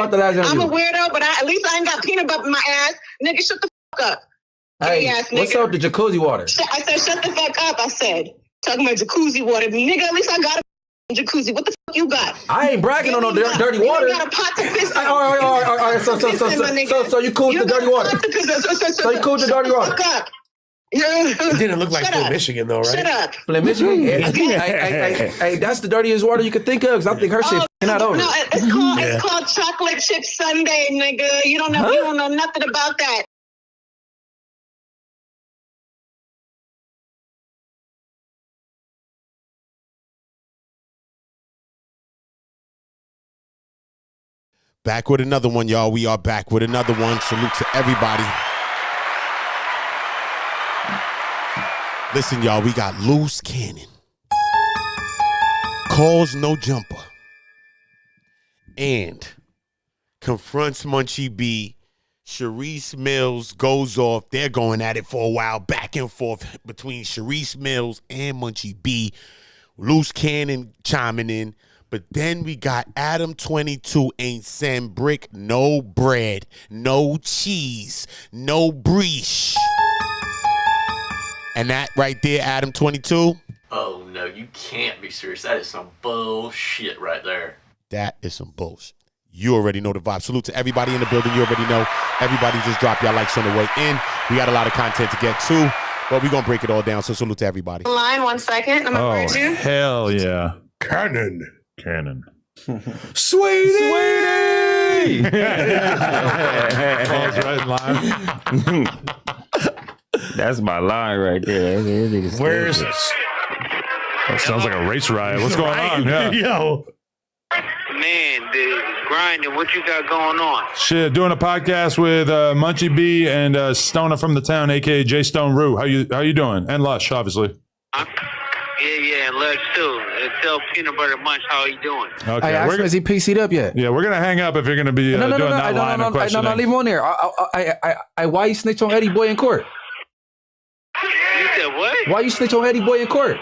about the last interview. I'm a weirdo, but at least I ain't got peanut butter in my ass. Nigga, shut the fuck up. Hey, what's up with the jacuzzi water? I said, shut the fuck up, I said. Talking about jacuzzi water. Nigga, at least I got a jacuzzi. What the fuck you got? I ain't bragging on no dirty water. You got a pot to piss in. All right. So you cool with the dirty water? So you cool with the dirty water? It didn't look like Flint, Michigan, though, right? Shut up. Flint, Michigan? Hey, that's the dirtiest water you could think of, because I think her shit not over. No, it's called chocolate chip sundae, nigga. You don't know nothing about that. Back with another one, y'all. We are back with another one. Salute to everybody. Listen, y'all, we got Loose Cannon. Calls No Jumper. And Confronts Munchieb. CHARISSE Mills Goes Off. They're going at it for a while, back and forth between CHARISSE Mills and Munchieb. Loose Cannon chiming in. But then we got ADAM22 ain't send BRICK no bread, no cheese, no breesh. And that right there, ADAM22. Oh no, you can't be serious. That is some bullshit right there. That is some bullshit. You already know the vibe. Salute to everybody in the building. You already know. Everybody just drop y'all likes on the way in. We got a lot of content to get to, but we're going to break it all down. So salute to everybody. Line 1 second. I'm going to you. Hell yeah. Cannon. Sweetie! Falls right in line. That's my line right there. Where is this? That sounds like a race riot. What's going on? Yeah. Yo. Man, the grinding, what you got going on? Shit, doing a podcast with Munchieb and Stoner from the town, aka J Stone Rue. How you doing? And Lush, obviously. Yeah, and Lush too. Tell Peanut Butter Munch how he doing. Okay. Hey, ask him, is he PC'd up yet? Yeah, we're gonna hang up if you're gonna be doing that line of questioning. No, leave him on there. Why you snitch on Eddie Boy in court? You said what? Why you snitch on Eddie Boy in court?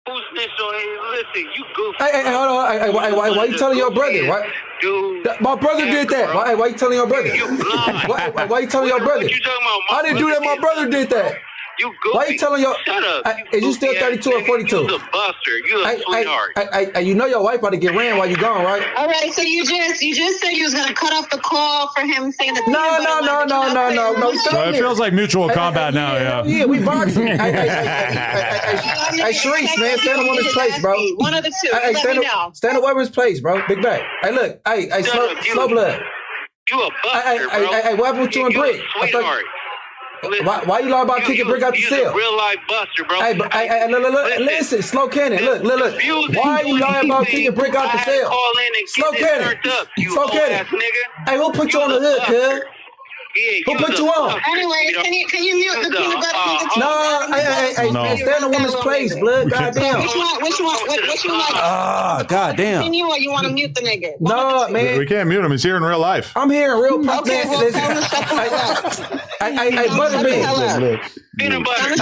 Who snitched on him? Listen, you goofy. Hey, hold on. Why you telling your brother? Why? Dude, my brother did that. Why you telling your brother? You blind. Why you telling your brother? What you talking about? I didn't do that. My brother did that. You goofy. Why you telling your? Shut up. Is you still 32 or 42? You a buster. You a sweetheart. You know your wife about to get ran while you gone, right? All right, so you just said you was gonna cut off the call for him saying that. No. It feels like mutual combat now. Yeah. Yeah, we boxing. Hey, Charisse, man, stand up on his place, bro. One of the two. Hey, stand up over his place, bro. Big bag. Hey, look. Hey, slow blood. You a buster, bro. Hey, what happened with you and BRICK? Sweetheart. Why you lie about kicking BRICK out the cell? Real life buster, bro. Hey, look, listen, Slow Cannon, look. Why you lying about kicking BRICK out the cell? Slow Cannon. Hey, who put you on the hood, cuz? Who put you on? Anyway, can you mute the peanut butter? No, hey, stand in woman's place, blood. Goddamn. Which one like? Ah, goddamn. Continue or you want to mute the nigga? No, man. We can't mute him. He's here in real life. I'm here in real life. Okay, well, tell him to shut the fuck up. Hey, Butterbean. Peanut butter.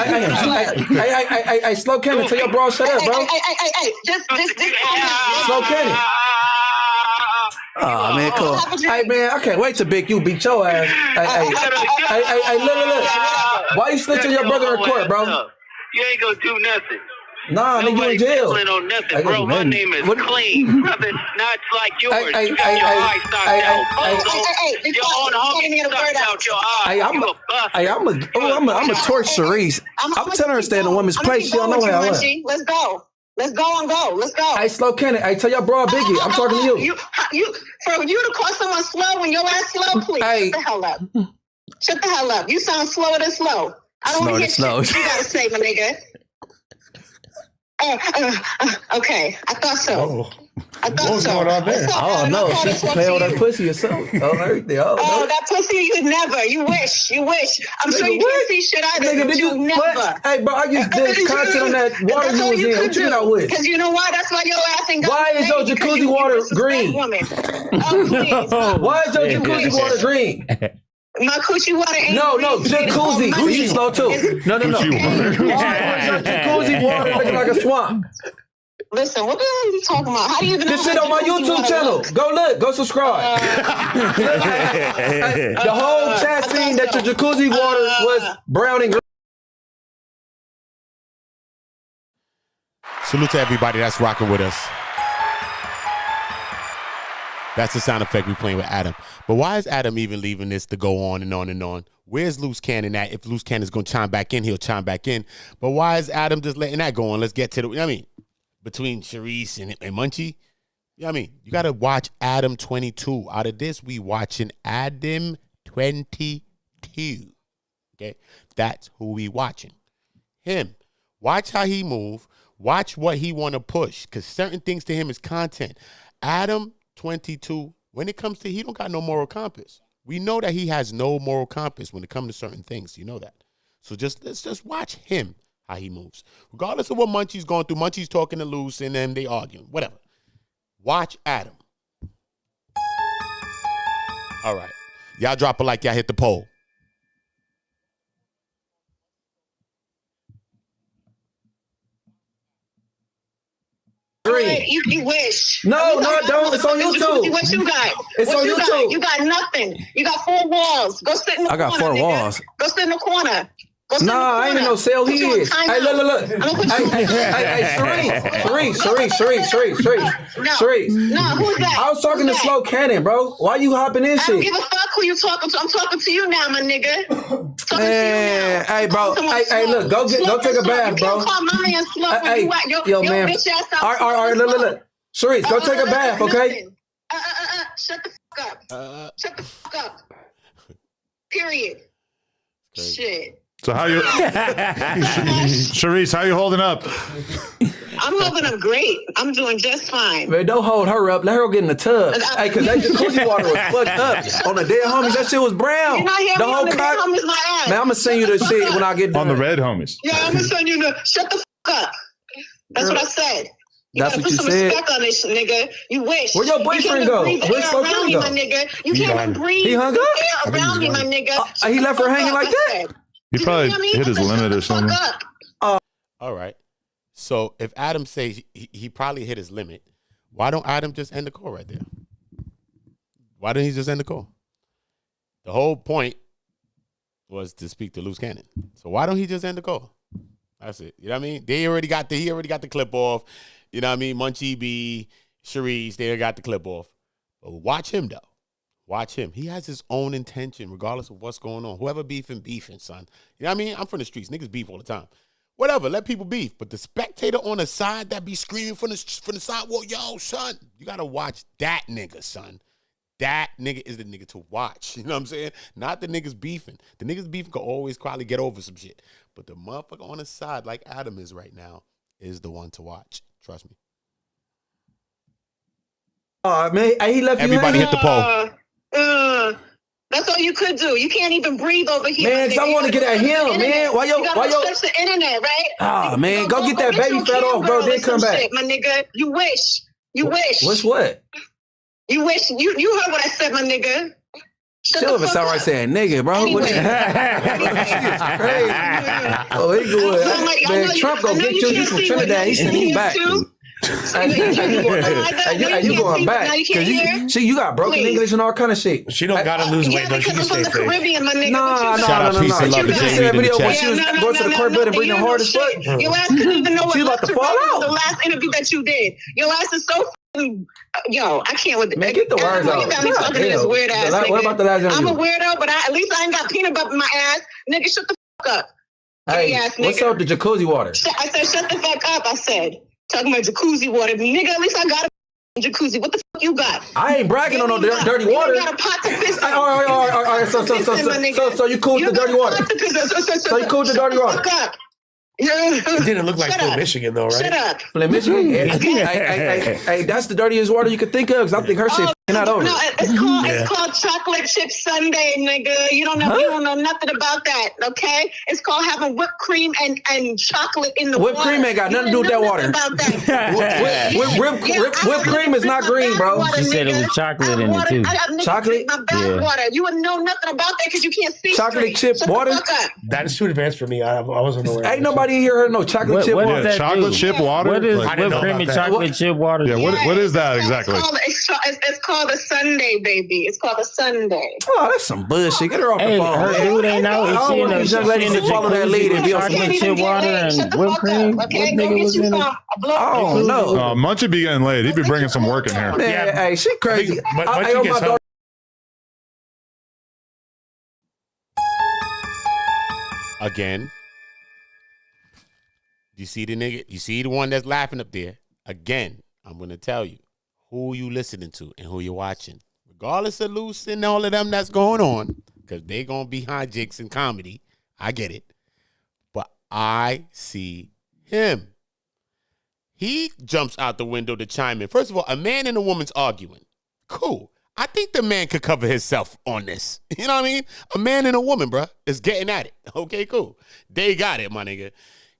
Hey, Slow Cannon, tell your bro shut up, bro. Hey, just Slow Cannon. Oh man, cool. Hey man, I can't wait to Big U beat your ass. Hey, look. Why you snitching your brother in court, bro? You ain't gonna do nothing. Nah, nigga, you in jail. On nothing, bro. My name is clean, brother. Not like yours. You got your eyes knocked out. Your own homie knocked out your eyes. I'm a torch Charisse. I'm telling her to stay in a woman's place. She don't know how I am. Let's go. Let's go. Hey, Slow Cannon. Hey, tell your bro Biggie. I'm talking to you. For you to call someone slow when your ass slow, please. Hey. Shut the hell up. You sound slower than slow. I don't want to hear shit you gotta say, my nigga. Okay, I thought so. What's going on there? I don't know. She play with that pussy or something. Everything. Oh, that pussy, you never. You wish. I'm sure you can't see shit either. Nigga, did you never? Hey, bro, I just did content on that water you was in. What you got with? Because you know why? That's why your ass ain't got. Why is your jacuzzi water green? Why is your jacuzzi water green? My coochie water ain't No, jacuzzi. You slow too. No. Why is your jacuzzi water looking like a swamp? Listen, what the hell are you talking about? How do you even know this shit on my YouTube channel? Go look. Go subscribe. The whole chat scene that your jacuzzi water was brown and green. Salute to everybody that's rocking with us. That's the sound effect we playing with Adam. But why is Adam even leaving this to go on and on and on? Where's Loose Cannon at? If Loose Cannon's going to chime back in, he'll chime back in. But why is Adam just letting that go on? Let's get to the, you know what I mean, between Charisse and Munchie. You know what I mean? You got to watch ADAM22. Out of this, we watching ADAM22. Okay? That's who we watching. Him. Watch how he move. Watch what he want to push. Because certain things to him is content. ADAM22, when it comes to, he don't got no moral compass. We know that he has no moral compass when it comes to certain things. You know that. So let's just watch him, how he moves. Regardless of what Munchie's going through, Munchie's talking to Luce and then they arguing, whatever. Watch Adam. All right. Y'all drop a like, y'all hit the poll. You wish. No, don't. It's on YouTube. What you got? It's on YouTube. You got nothing. You got 4 walls. Go sit in the corner. I got 4 walls. Go sit in the corner. Nah, I ain't in no cell. He is. Hey, look. Hey, Charisse. No, who's that? I was talking to Slow Cannon, bro. Why you hopping in shit? I don't give a fuck who you talking to. I'm talking to you now, my nigga. Man, hey, bro. Hey, look. Go take a bath, bro. You can't call my man slow when you at yo, man. bitch ass out. All right, look. Charisse, go take a bath, okay? Shut the fuck up. Shut the fuck up. Period. Shit. So how you, Charisse? How you holding up? I'm holding up great. I'm doing just fine. Man, don't hold her up. Let her get in the tub. Hey, cause that jacuzzi water was fucked up. On the dead homies, that shit was brown. You're not hearing the me whole on the dead homies, my ass. Man, I'ma send you the shit when I get done. On the red homies. Yeah, I'm gonna send you the. Shut the fuck up. That's what I said. You That's gotta what put you some said. respect on this, nigga. You wish. Where your boyfriend go? Where's Slow Cannon go? My nigga. You can't even breathe. He hung up? Around me, my nigga. He left her hanging like that? He probably hit his limit or something. All right. So if Adam says he probably hit his limit, why don't Adam just end the call right there? Why didn't he just end the call? The whole point was to speak to Loose Cannon. So why don't he just end the call? That's it. You know what I mean? He already got the clip off. You know what I mean? Munchie B, Charisse, they got the clip off. But watch him though. Watch him. He has his own intention, regardless of what's going on. Whoever beefing, son. You know what I mean? I'm from the streets. Niggas beef all the time. Whatever. Let people beef. But the spectator on the side that be screaming from the sidewalk, yo, son, you got to watch that nigga, son. That nigga is the nigga to watch. You know what I'm saying? Not the niggas beefing. The niggas beefing could always probably get over some shit. But the motherfucker on the side, like Adam is right now, is the one to watch. Trust me. Man, he left Everybody hit the poll. That's all you could do. You can't even breathe over here. Man, I want to get at him, man. Why yo? Search the internet, right? Man, go get that baby fat off, bro. Then come back. Shit, my nigga. You wish. What's what? You wish. You heard what I said, my nigga. Still if it sound right saying nigga, bro. Anyway. Crazy. Oh, he good. Man, Trump gonna get you. He's from Trinidad. He sent him back. You going back? You got broken English and all kind of shit. She don't gotta lose weight, though. She can stay the Caribbean, my nigga. No. Peace and love to Jamie in the chat. When she was going to the court building and bringing hard as fuck. Your ass couldn't even know what she about to fall out. The last interview that you did. Your ass is so yo, I can't with man, get the words out. You got me talking to this weird ass nigga. What about the last interview? I'm a weirdo, but at least I ain't got peanut butter in my ass. Nigga, shut the fuck up. Hey, what's up with the jacuzzi water? I said, shut the fuck up, I said. Talking about jacuzzi water. Nigga, at least I got a jacuzzi. What the fuck you got? I ain't bragging on no dirty water. You got a pot to piss in. All right. So you cool with the dirty water? So you cool with the dirty water? It didn't look like Flint, Michigan, though, right? Shut up. Flint, Michigan? Hey, that's the dirtiest water you could think of, because I think her shit Not over. No, it's called chocolate chip sundae, nigga. You don't know nothing about that, okay? It's called having whipped cream and chocolate in the whipped water. Cream ain't got nothing to do with that water. Whipped cream is not green, bro. She said it was chocolate in it too. Chocolate? Water. You wouldn't know nothing about that because you can't see chocolate chip water. That is too advanced for me. I wasn't aware. Ain't nobody here heard no chocolate chip water. Yeah, chocolate chip water. What is whipped cream and chocolate chip water? Yeah, what is that exactly? It's called a sundae, baby. It's called a sundae. Oh, that's some bullshit. Get her off the phone. Her dude ain't know. I don't want these young ladies to follow that lead and be on chocolate chip water and whipped cream. Okay, What nigga was in it? Oh no. Munchie be getting laid. He be bringing some work in here. Man, hey, she crazy. Munchie gets home. Again. You see the nigga? You see the one that's laughing up there? Again, I'm going to tell you who you listening to and who you're watching. Regardless of Luce and all of them that's going on, because they going to be hijinks in comedy. I get it. But I see him. He jumps out the window to chime in. First of all, a man and a woman's arguing. Cool. I think the man could cover himself on this. You know what I mean? A man and a woman, bro, is getting at it. Okay, cool. They got it, my nigga.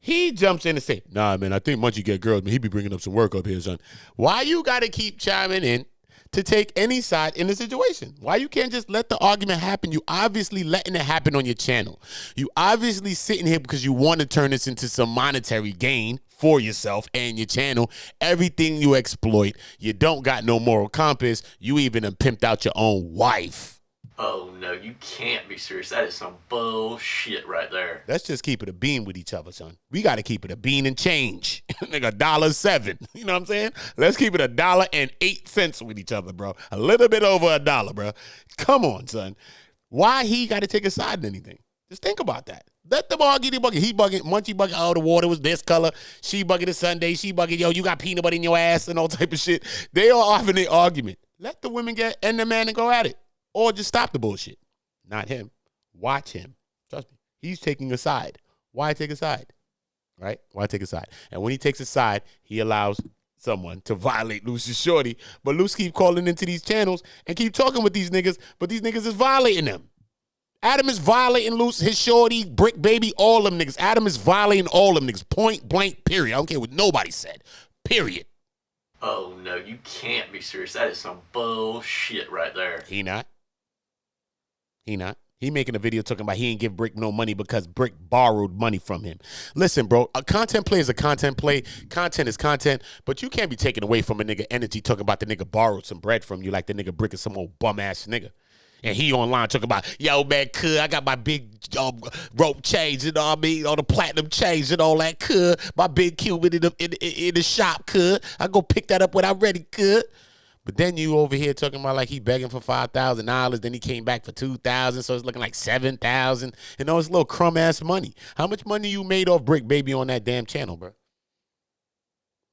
He jumps in and say, nah, man, I think Munchie get girls, man. He be bringing up some work up here, son. Why you got to keep chiming in to take any side in the situation? Why you can't just let the argument happen? You obviously letting it happen on your channel. You obviously sitting here because you want to turn this into some monetary gain for yourself and your channel. Everything you exploit. You don't got no moral compass. You even have pimped out your own wife. Oh, no, you can't be serious. That is some bullshit right there. Let's just keep it a bean with each other, son. We got to keep it a bean and change. Nigga, $1.07. You know what I'm saying? Let's keep it $1.08 with each other, bro. A little bit over $1, bro. Come on, son. Why he got to take a side in anything? Just think about that. Let them argue the bucket. He bucket, Munchie bucket, oh, the water was this color. She bucket the Sunday. She bucket, yo, you got peanut butter in your ass and all type of shit. They are off in their argument. Let the women get and the man and go at it. Or just stop the bullshit. Not him. Watch him. Trust me. He's taking a side. Why take a side? Right? Why take a side? And when he takes a side, he allows someone to violate Luce's shorty. But Luce keep calling into these channels and keep talking with these niggas, but these niggas is violating them. Adam is violating Luce, his shorty, BRICC Baby, all them niggas. Adam is violating all them niggas. Point blank, period. I don't care what nobody said. Period. Oh, no, you can't be serious. That is some bullshit right there. He not. He making a video talking about he ain't give BRICK no money because BRICK borrowed money from him. Listen, bro, a content play is a content play. Content is content, but you can't be taking away from a nigga energy talking about the nigga borrowed some bread from you like the nigga BRICK is some old bum-ass nigga. And he online talking about, yo, man, I got my big rope chains, you know what I mean? All the platinum chains and all that, my big Cuban in the shop, I go pick that up when I'm ready, But then you over here talking about like he begging for $5,000. Then he came back for $2,000. So it's looking like $7,000. You know, it's a little crumb ass money. How much money you made off BRICK Baby on that damn channel, bro?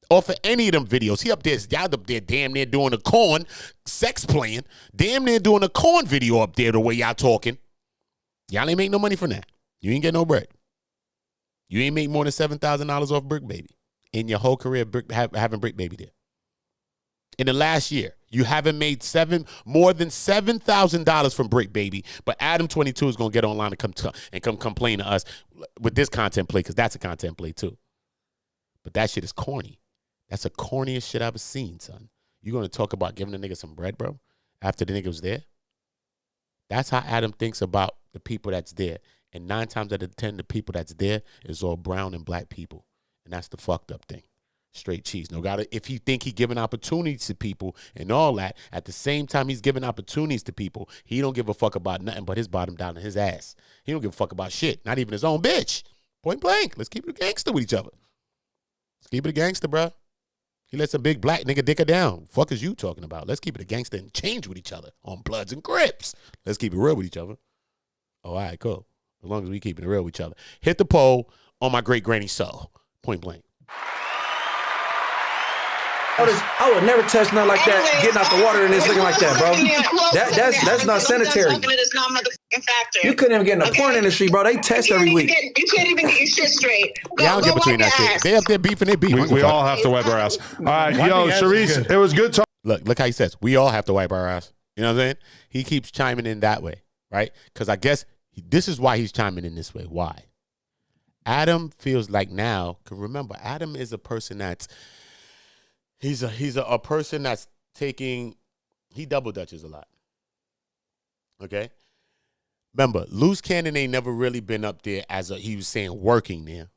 Or for any of them videos. He up there, y'all up there damn near doing a corn sex playing. Damn near doing a corn video up there the way y'all talking. Y'all ain't make no money from that. You ain't get no bread. You ain't make more than $7,000 off BRICK Baby in your whole career having BRICK Baby there. In the last year, you haven't made more than $7,000 from BRICK Baby, but ADAM22 is gonna get online and come complain to us with this content play because that's a content play too. But that shit is corny. That's the corniest shit I've ever seen, son. You gonna talk about giving the nigga some bread, bro? After the nigga was there? That's how Adam thinks about the people that's there. And 9 times out of 10, the people that's there is all brown and black people, and that's the fucked up thing. Straight cheese. No gotta. If he think he giving opportunities to people and all that, at the same time he's giving opportunities to people, he don't give a fuck about nothing but his bottom down in his ass. He don't give a fuck about shit. Not even his own bitch. Point blank. Let's keep it a gangster with each other. Let's keep it a gangster, bro. He lets a big black nigga dick her down. Fuck is you talking about? Let's keep it a gangster and change with each other on Bloods and Crips. Let's keep it real with each other. Oh, all right, cool. As long as we keep it real with each other. Hit the poll on my great granny soul. Point blank. I would never touch nothing like that, getting out the water and it's looking like that, bro. That's not sanitary. You couldn't even get in the porn industry, bro. They test every week. You can't even get your shit straight. Y'all get between that shit. They up there beefing, they beef. We all have to wipe our ass. All right, yo, Charisse, it was good talking. Look how he says, we all have to wipe our ass. You know what I'm saying? He keeps chiming in that way, right? Because I guess this is why he's chiming in this way. Why? Adam feels like now, because remember, Adam is a person that's, he's a person that's taking, he double dutches a lot. Okay? Remember, LUCE Cannon ain't never really been up there as he was saying working there.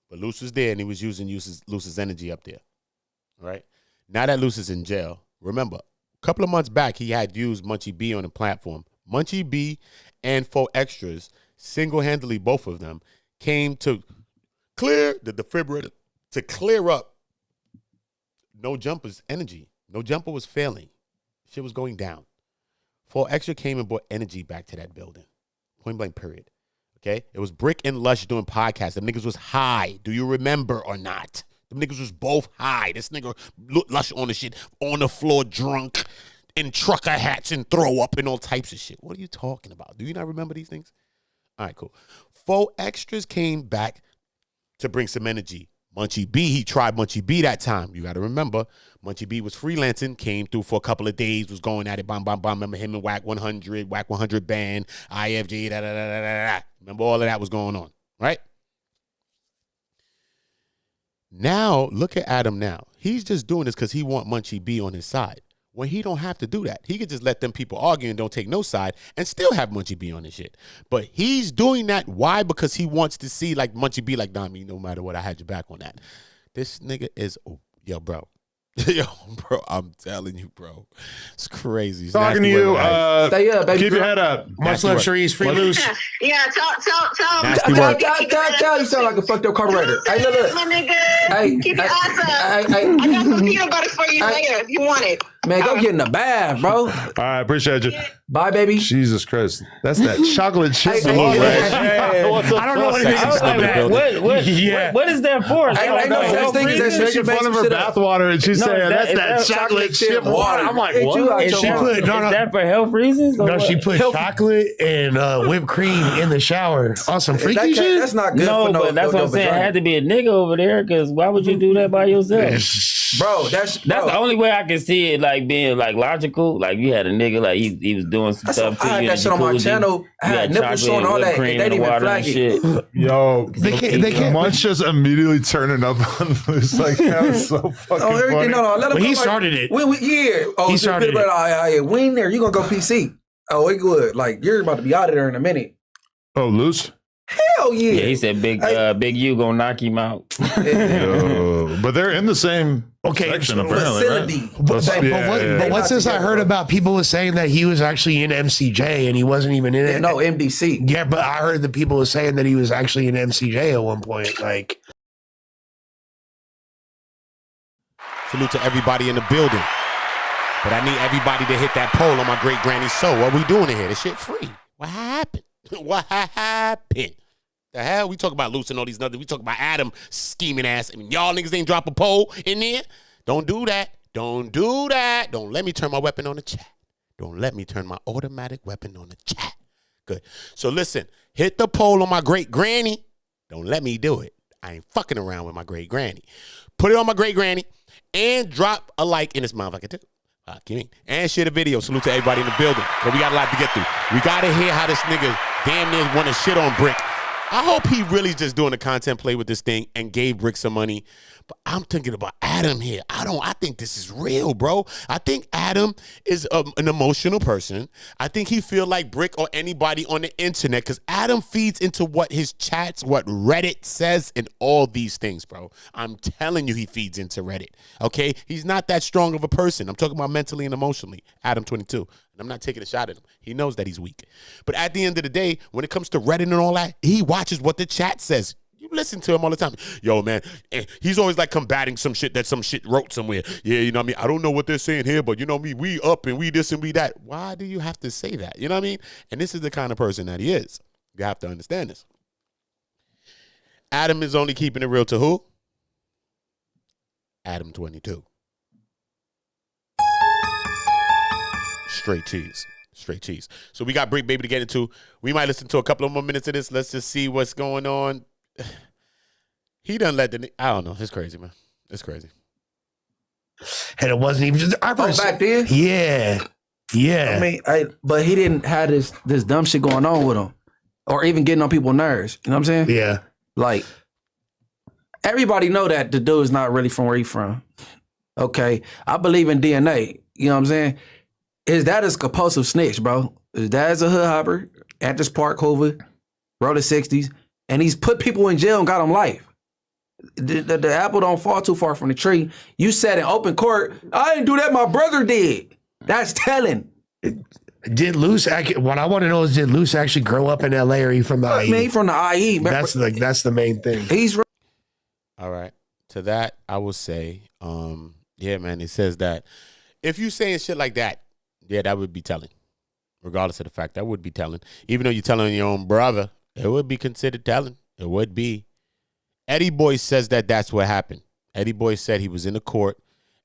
But LUCE was there and he was using LUCE's energy up there. All right? Now that LUCE is in jail, remember, a couple of months back, he had used Munchieb B on the platform. Munchieb B and 4 Extras, single-handedly, both of them, came to clear the defibrillator, to clear up No Jumper's energy. No Jumper was failing. Shit was going down. 4 Extra came and brought energy back to that building. Point blank, period. Okay? It was BRICK and Lush doing podcasts. Them niggas was high. Do you remember or not? Them niggas was both high. This nigga Lush on the shit, on the floor, drunk, in trucker hats and throw up and all types of shit. What are you talking about? Do you not remember these things? All right, cool. 4 Extras came back to bring some energy. Munchieb B, he tried Munchieb B that time. You got to remember, Munchieb B was freelancing, came through for a couple of days, was going at it, bam, bam, bam. Remember him and WACK 100, WACK 100 band, IFG, da, da, da, da, da, da. Remember all of that was going on, right? Now, look at Adam now. He's just doing this because he want Munchieb B on his side. When he don't have to do that. He could just let them people argue and don't take no side and still have Munchieb B on his shit. But he's doing that. Why? Because he wants to see like Munchieb B like, nah, me, no matter what, I had your back on that. This nigga is, yo, bro. Yo, bro, I'm telling you, bro. It's crazy. It's talking to you. Stay up, baby. Keep your head up. Much love, Charisse. Free LUCE. Yeah, tell you sound like a fucked up carburetor. Hey, look. My nigga. Hey, keep your ass up. I got some peanut butter for you later if you want it. Man, go get in the bath, bro. All right, appreciate you. Bye, baby. Jesus Christ. That's that chocolate chip. Hey, I don't know what it is. What is that for? Ain't no such thing as that shit. Making fun of her bathwater, and she's saying that's that chocolate chip water. I'm like, what? Is that for health reasons? No, she put chocolate and whipped cream in the shower. Awesome freaky shit. That's not good. No, but that's what I'm saying. It had to be a nigga over there, because why would you do that by yourself? Bro, that's the only way I can see it like being like logical. Like you had a nigga like he was doing some stuff. I had that shit on my channel. I had nipples showing all that. They didn't even flag it. Yo, they can't. Munch just immediately turning up on this. Like that was so fucking funny. No, let him. He started it. Oh, he started it. We ain't there. You gonna go PC? Oh, it good. Like you're about to be out of there in a minute. Oh, LUCE? Hell yeah. Yeah, he said Big U gonna knock him out. But they're in the same section, apparently, right? But what's this I heard about people was saying that he was actually in MCJ and he wasn't even in it? No, MDC. Yeah, but I heard the people was saying that he was actually in MCJ at one point. Like, salute to everybody in the building. But I need everybody to hit that poll on my great granny's show. What we doing in here? This shit free. What happened? What happened? The hell? We talk about LUCE and all these nothing. We talk about Adam scheming ass. I mean, y'all niggas ain't drop a poll in there. Don't do that. Don't do that. Don't let me turn my weapon on the chat. Don't let me turn my automatic weapon on the chat. Good. So listen, hit the poll on my great granny. Don't let me do it. I ain't fucking around with my great granny. Put it on my great granny and drop a like in this motherfucker too. And share the video. Salute to everybody in the building. So we got a lot to get through. We got to hear how this nigga damn near want to shit on BRICK. I hope he really just doing a content play with this thing and gave BRICK some money. But I'm thinking about Adam here. I think this is real, bro. I think Adam is an emotional person. I think he feel like BRICK or anybody on the internet, because Adam feeds into what his chats, what Reddit says, and all these things, bro. I'm telling you, he feeds into Reddit, okay? He's not that strong of a person. I'm talking about mentally and emotionally. ADAM22. And I'm not taking a shot at him. He knows that he's weak. But at the end of the day, when it comes to Reddit and all that, he watches what the chat says. You listen to him all the time. Yo, man, he's always like combating some shit that some shit wrote somewhere. Yeah, you know what I mean? I don't know what they're saying here, but you know me, we up and we this and we that. Why do you have to say that? You know what I mean? And this is the kind of person that he is. You have to understand this. Adam is only keeping it real to who? ADAM22. Straight cheese. Straight cheese. So we got BRICK Baby to get into. We might listen to a couple of more minutes of this. Let's just see what's going on. He done let I don't know. It's crazy, man. It's crazy. And it wasn't even just back then? Yeah. Yeah. I mean, but he didn't have this dumb shit going on with him. Or even getting on people's nerves. You know what I'm saying? Yeah. Like, everybody know that the dude's not really from where he from. Okay. I believe in DNA. You know what I'm saying? His dad is a compulsive snitch, bro. His dad's a hood hopper at this park, Hoover, wrote the 60s, and he's put people in jail and got them life. The apple don't fall too far from the tree. You said in open court, I didn't do that, my brother did. That's telling. Did Luce what I want to know is, did Luce actually grow up in LA, or he from the IE? Man, he from the IE. That's the main thing. He's all right. To that, I will say, yeah, man, it says that if you saying shit like that, yeah, that would be telling. Regardless of the fact, that would be telling. Even though you're telling your own brother, it would be considered telling. It would be. Eddie Boy says that that's what happened. Eddie Boy said he was in the court,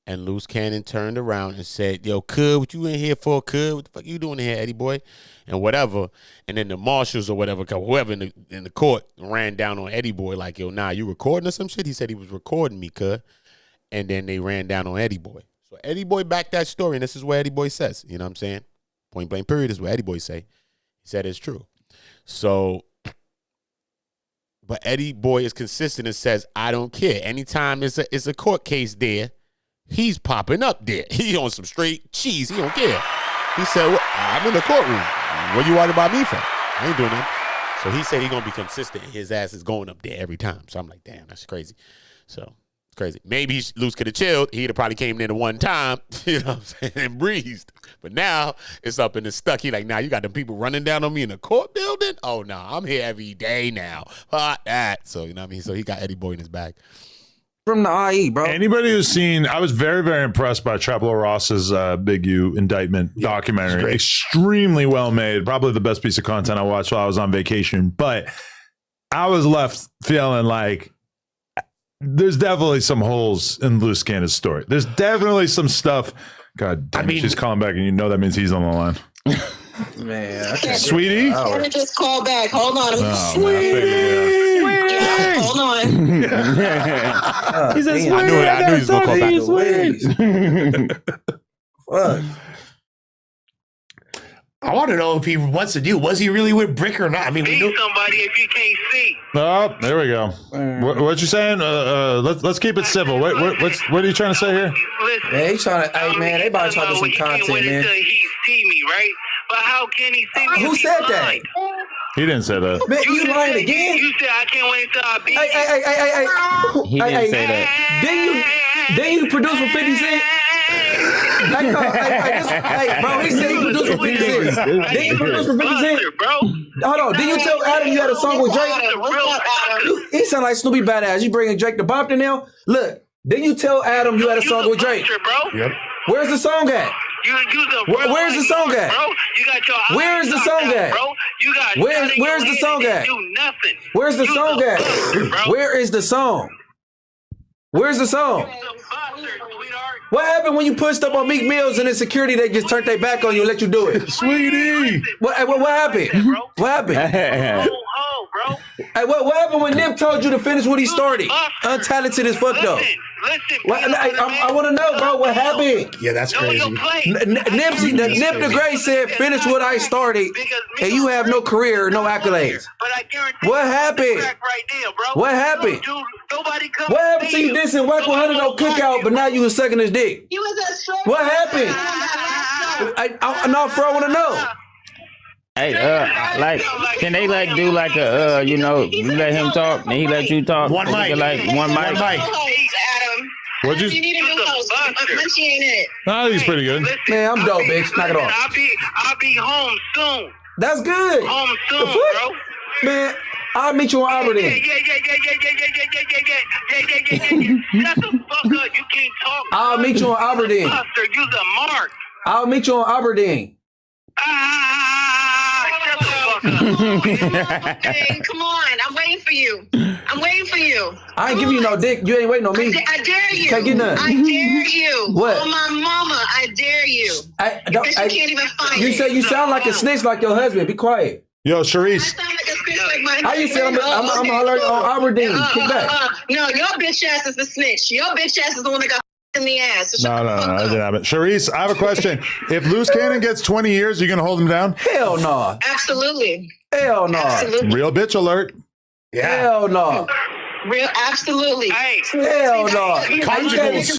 and LUCE Cannon turned around and said, yo, Cud, what you in here for, Cud? What the fuck you doing in here, Eddie Boy? And whatever. And then the marshals or whatever, whoever in the court ran down on Eddie Boy like, yo, nah, you recording or some shit? He said he was recording me, Cud. And then they ran down on Eddie Boy. So Eddie Boy backed that story, and this is what Eddie Boy says. You know what I'm saying? Point blank period is what Eddie Boy say. He said it's true. So, but Eddie Boy is consistent and says, I don't care. Anytime it's a court case there, he's popping up there. He on some straight cheese. He don't care. He said, well, I'm in the courtroom. What you worried about me for? I ain't doing that. So he said he's going to be consistent. His ass is going up there every time. So I'm like, damn, that's crazy. So it's crazy. Maybe LUCE could have chilled. He'd have probably came in at one time, you know what I'm saying, and breezed. But now it's up and it's stuck. He like, nah, you got them people running down on me in the court building? Oh, no, I'm here every day now. Fuck that. So, you know what I mean? So he got Eddie Boy in his bag. From the IE, bro. Anybody who's seen, I was very, very impressed by Traplo Ross's Big U indictment documentary. Extremely well made. Probably the best piece of content I watched while I was on vacation. But I was left feeling like there's definitely some holes in LUCE Cannon's story. There's definitely some stuff. God damn, she's calling back, and you know that means he's on the line. Man, Sweetie? Let me just call back. Hold on. Sweetie! Yeah, hold on. He said, Sweetie, I knew he was going to call back. Fuck. I want to know if he wants to do. Was he really with BRICK or not? I mean, we Be somebody if you can't see. Oh, there we go. What you saying? Let's keep it civil. What are you trying to say here? Listen, Man, he trying to. Hey, man, they about to talk to some you can't content, wait man. until he see me, right? But how can he see me? Who if said he's that? blind? He didn't say that. Man, you just lying said- again? You said I can't wait until I beat Hey. He didn't say that. Didn't you produce for 50 Cent? Hey, bro, he said he produced for 50 Cent. Didn't you produce for 50 Cent? bro. Hold on, didn't you tell Adam you had a song with Drake? He sound like Snoopy Badass. You bringing Drake to Bompton now? Look, didn't you tell Adam you had a song with Drake? Bro. Yep. Where's the song at? Where's the song at? Bro, you got your Where's the song at? Bro, you got Where's the song at? Do nothing. Where's the song at? Where is the song? Where's the song? What happened when you pushed up on Meek Mills and the security they just turned their back on you and let you do it? Sweetie! What happened? What happened? Hey, what happened when Nip told you to finish what he started? Untalented as fuck though. I want to know, bro. What happened? Yeah, that's crazy. Nip the Great said, "Finish what I started," and you have no career, no accolades. What happened? What happened? What happened to you dissing Wack 100 on Cookout, but now you was sucking his dick? You was a straight. What happened? I want to know. Hey, like, can they like do like a, you know, you let him talk, and he let you talk? One mic. Like one mic. What'd you? You need a new host. Munchie ain't it. No, he's pretty good. Man, I'm dope, bitch. Knock it off. I'll be home soon. That's good. Home soon, bro. Man, I'll meet you on Aberdeen. Yeah. Shut the fuck up. You can't talk. I'll meet you on Aberdeen. Buster, use a mark. I'll meet you on Aberdeen. Shut the fuck up. Hey, come on. I'm waiting for you. I ain't giving you no dick. You ain't waiting on me. I dare you. Can't get none. I dare you. What? Oh, my mama, I dare you. Because you can't even find You me. say you sound like a snitch like your husband. Be quiet. Yo, I Charisse. sound like a snitch like my How you say I'm hollering on Aberdeen? Kick back. No, your bitch ass is the snitch. Your bitch ass is the one that got in the ass. No, I didn't have it. Charisse, I have a question. If Loose Cannon gets 20 years, are you going to hold him down? Hell no. Absolutely. Hell no. Absolutely. Real bitch alert. Yeah. Hell no. Real, absolutely. Hey. Hell no. Conjugals.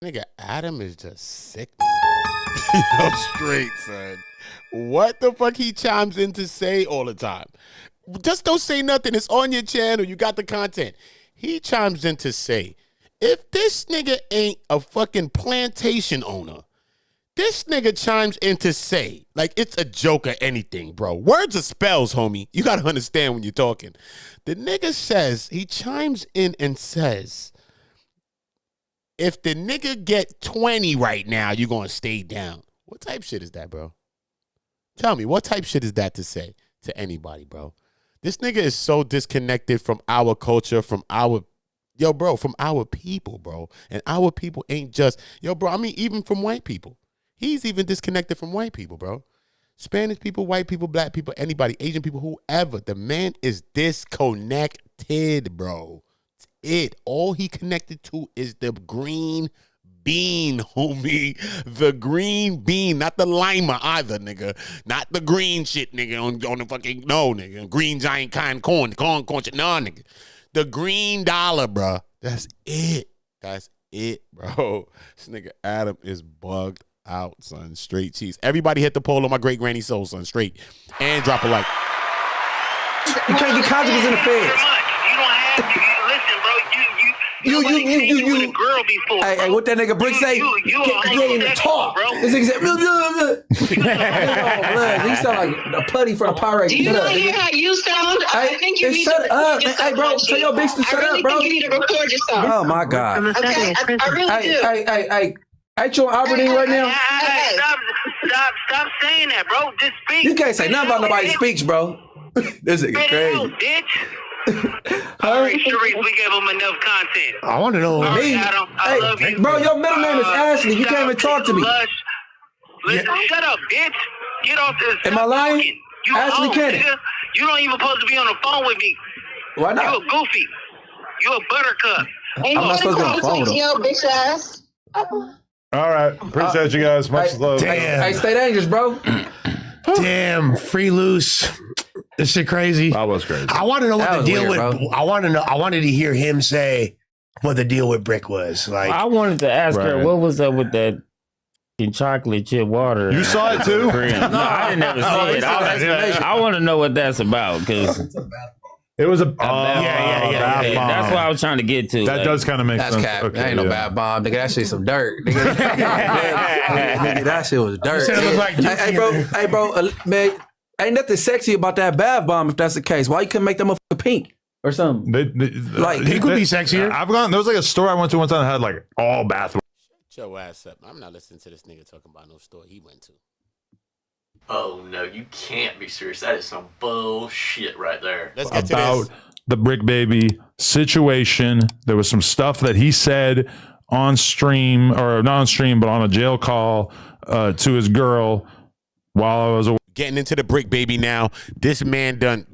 Nigga, Adam is just sick. Yo, straight, son. What the fuck he chimes in to say all the time? Just don't say nothing. It's on your channel. You got the content. He chimes in to say, if this nigga ain't a fucking plantation owner, this nigga chimes in to say, like it's a joke or anything, bro. Words are spells, homie. You got to understand when you're talking. The nigga says, he chimes in and says, if the nigga get 20 right now, you're going to stay down. What type shit is that, bro? Tell me, what type shit is that to say to anybody, bro? This nigga is so disconnected from our culture, from our, from our people, bro. And our people ain't just, bro, I mean, even from white people. He's even disconnected from white people, bro. Spanish people, white people, black people, anybody, Asian people, whoever. The man is disconnected, bro. It's it. All he connected to is the green bean, homie. The green bean, not the lima either, nigga. Not the green shit, nigga, on the fucking, no, nigga. Green giant kind corn shit, no, nigga. The green dollar, bro. That's it. That's it, bro. This nigga Adam is bugged out, son. Straight cheese. Everybody hit the poll on my great granny soul, son. Straight. And drop a like. You can't get conjugals in the feds. You don't have to. Listen, bro. You with a girl before. Hey, what that nigga Brick say? You can't even talk, bro. This nigga said, he sound like a putty for the pirate. Do you not hear how you sound? I think you need to shut up. Hey, bro, tell your bitch to shut up, bro. I really think you need to record yourself. Oh my God. Okay, I really do. Hey. Ain't you in Aberdeen right now? Hey, stop saying that, bro. Just speak. You can't say nothing about nobody's speech, bro. This nigga crazy. Out, bitch. All right, Charisse, we gave him enough content. I want to know. Me? Adam, I love you. Bro, your middle name is Ashley. You can't even talk to me. Listen, shut up, bitch. Get off this. Am I lying? You Ashley Cannon. You don't even supposed to be on the phone with me. Why not? You a goofy. You a buttercup. I'm not supposed to be on the phone with him. Yo, bitch ass. All right. Appreciate you guys. Much love. Hey, stay dangerous, bro. Damn, free loose. This shit crazy. That was crazy. I want to know what the deal with. Bro. I wanted to hear him say what the deal with BRICK was. Like, I wanted to ask her what was up with that chocolate chip water. You saw it too? No, I didn't ever see it. I want to know what that's about because it was a yeah. That's what I was trying to get to. That does kind of make sense. Cap. Okay, that ain't no bad bomb. Nigga, that shit some dirt. Nigga, that shit was dirt. Hey, bro, man, ain't nothing sexy about that bath bomb if that's the case. Why you couldn't make that motherfucker pink or something? Like, he could be sexier. There was like a store I went to one time that had like all bath. Shut your ass up. I'm not listening to this nigga talking about no store he went to. Oh no, you can't be serious. That is some bullshit right there. Let's get About to this. the BRICK Baby situation. There was some stuff that he said on stream, or not on stream, but on a jail call to his girl while I was away. Getting into the BRICK Baby now. This man done.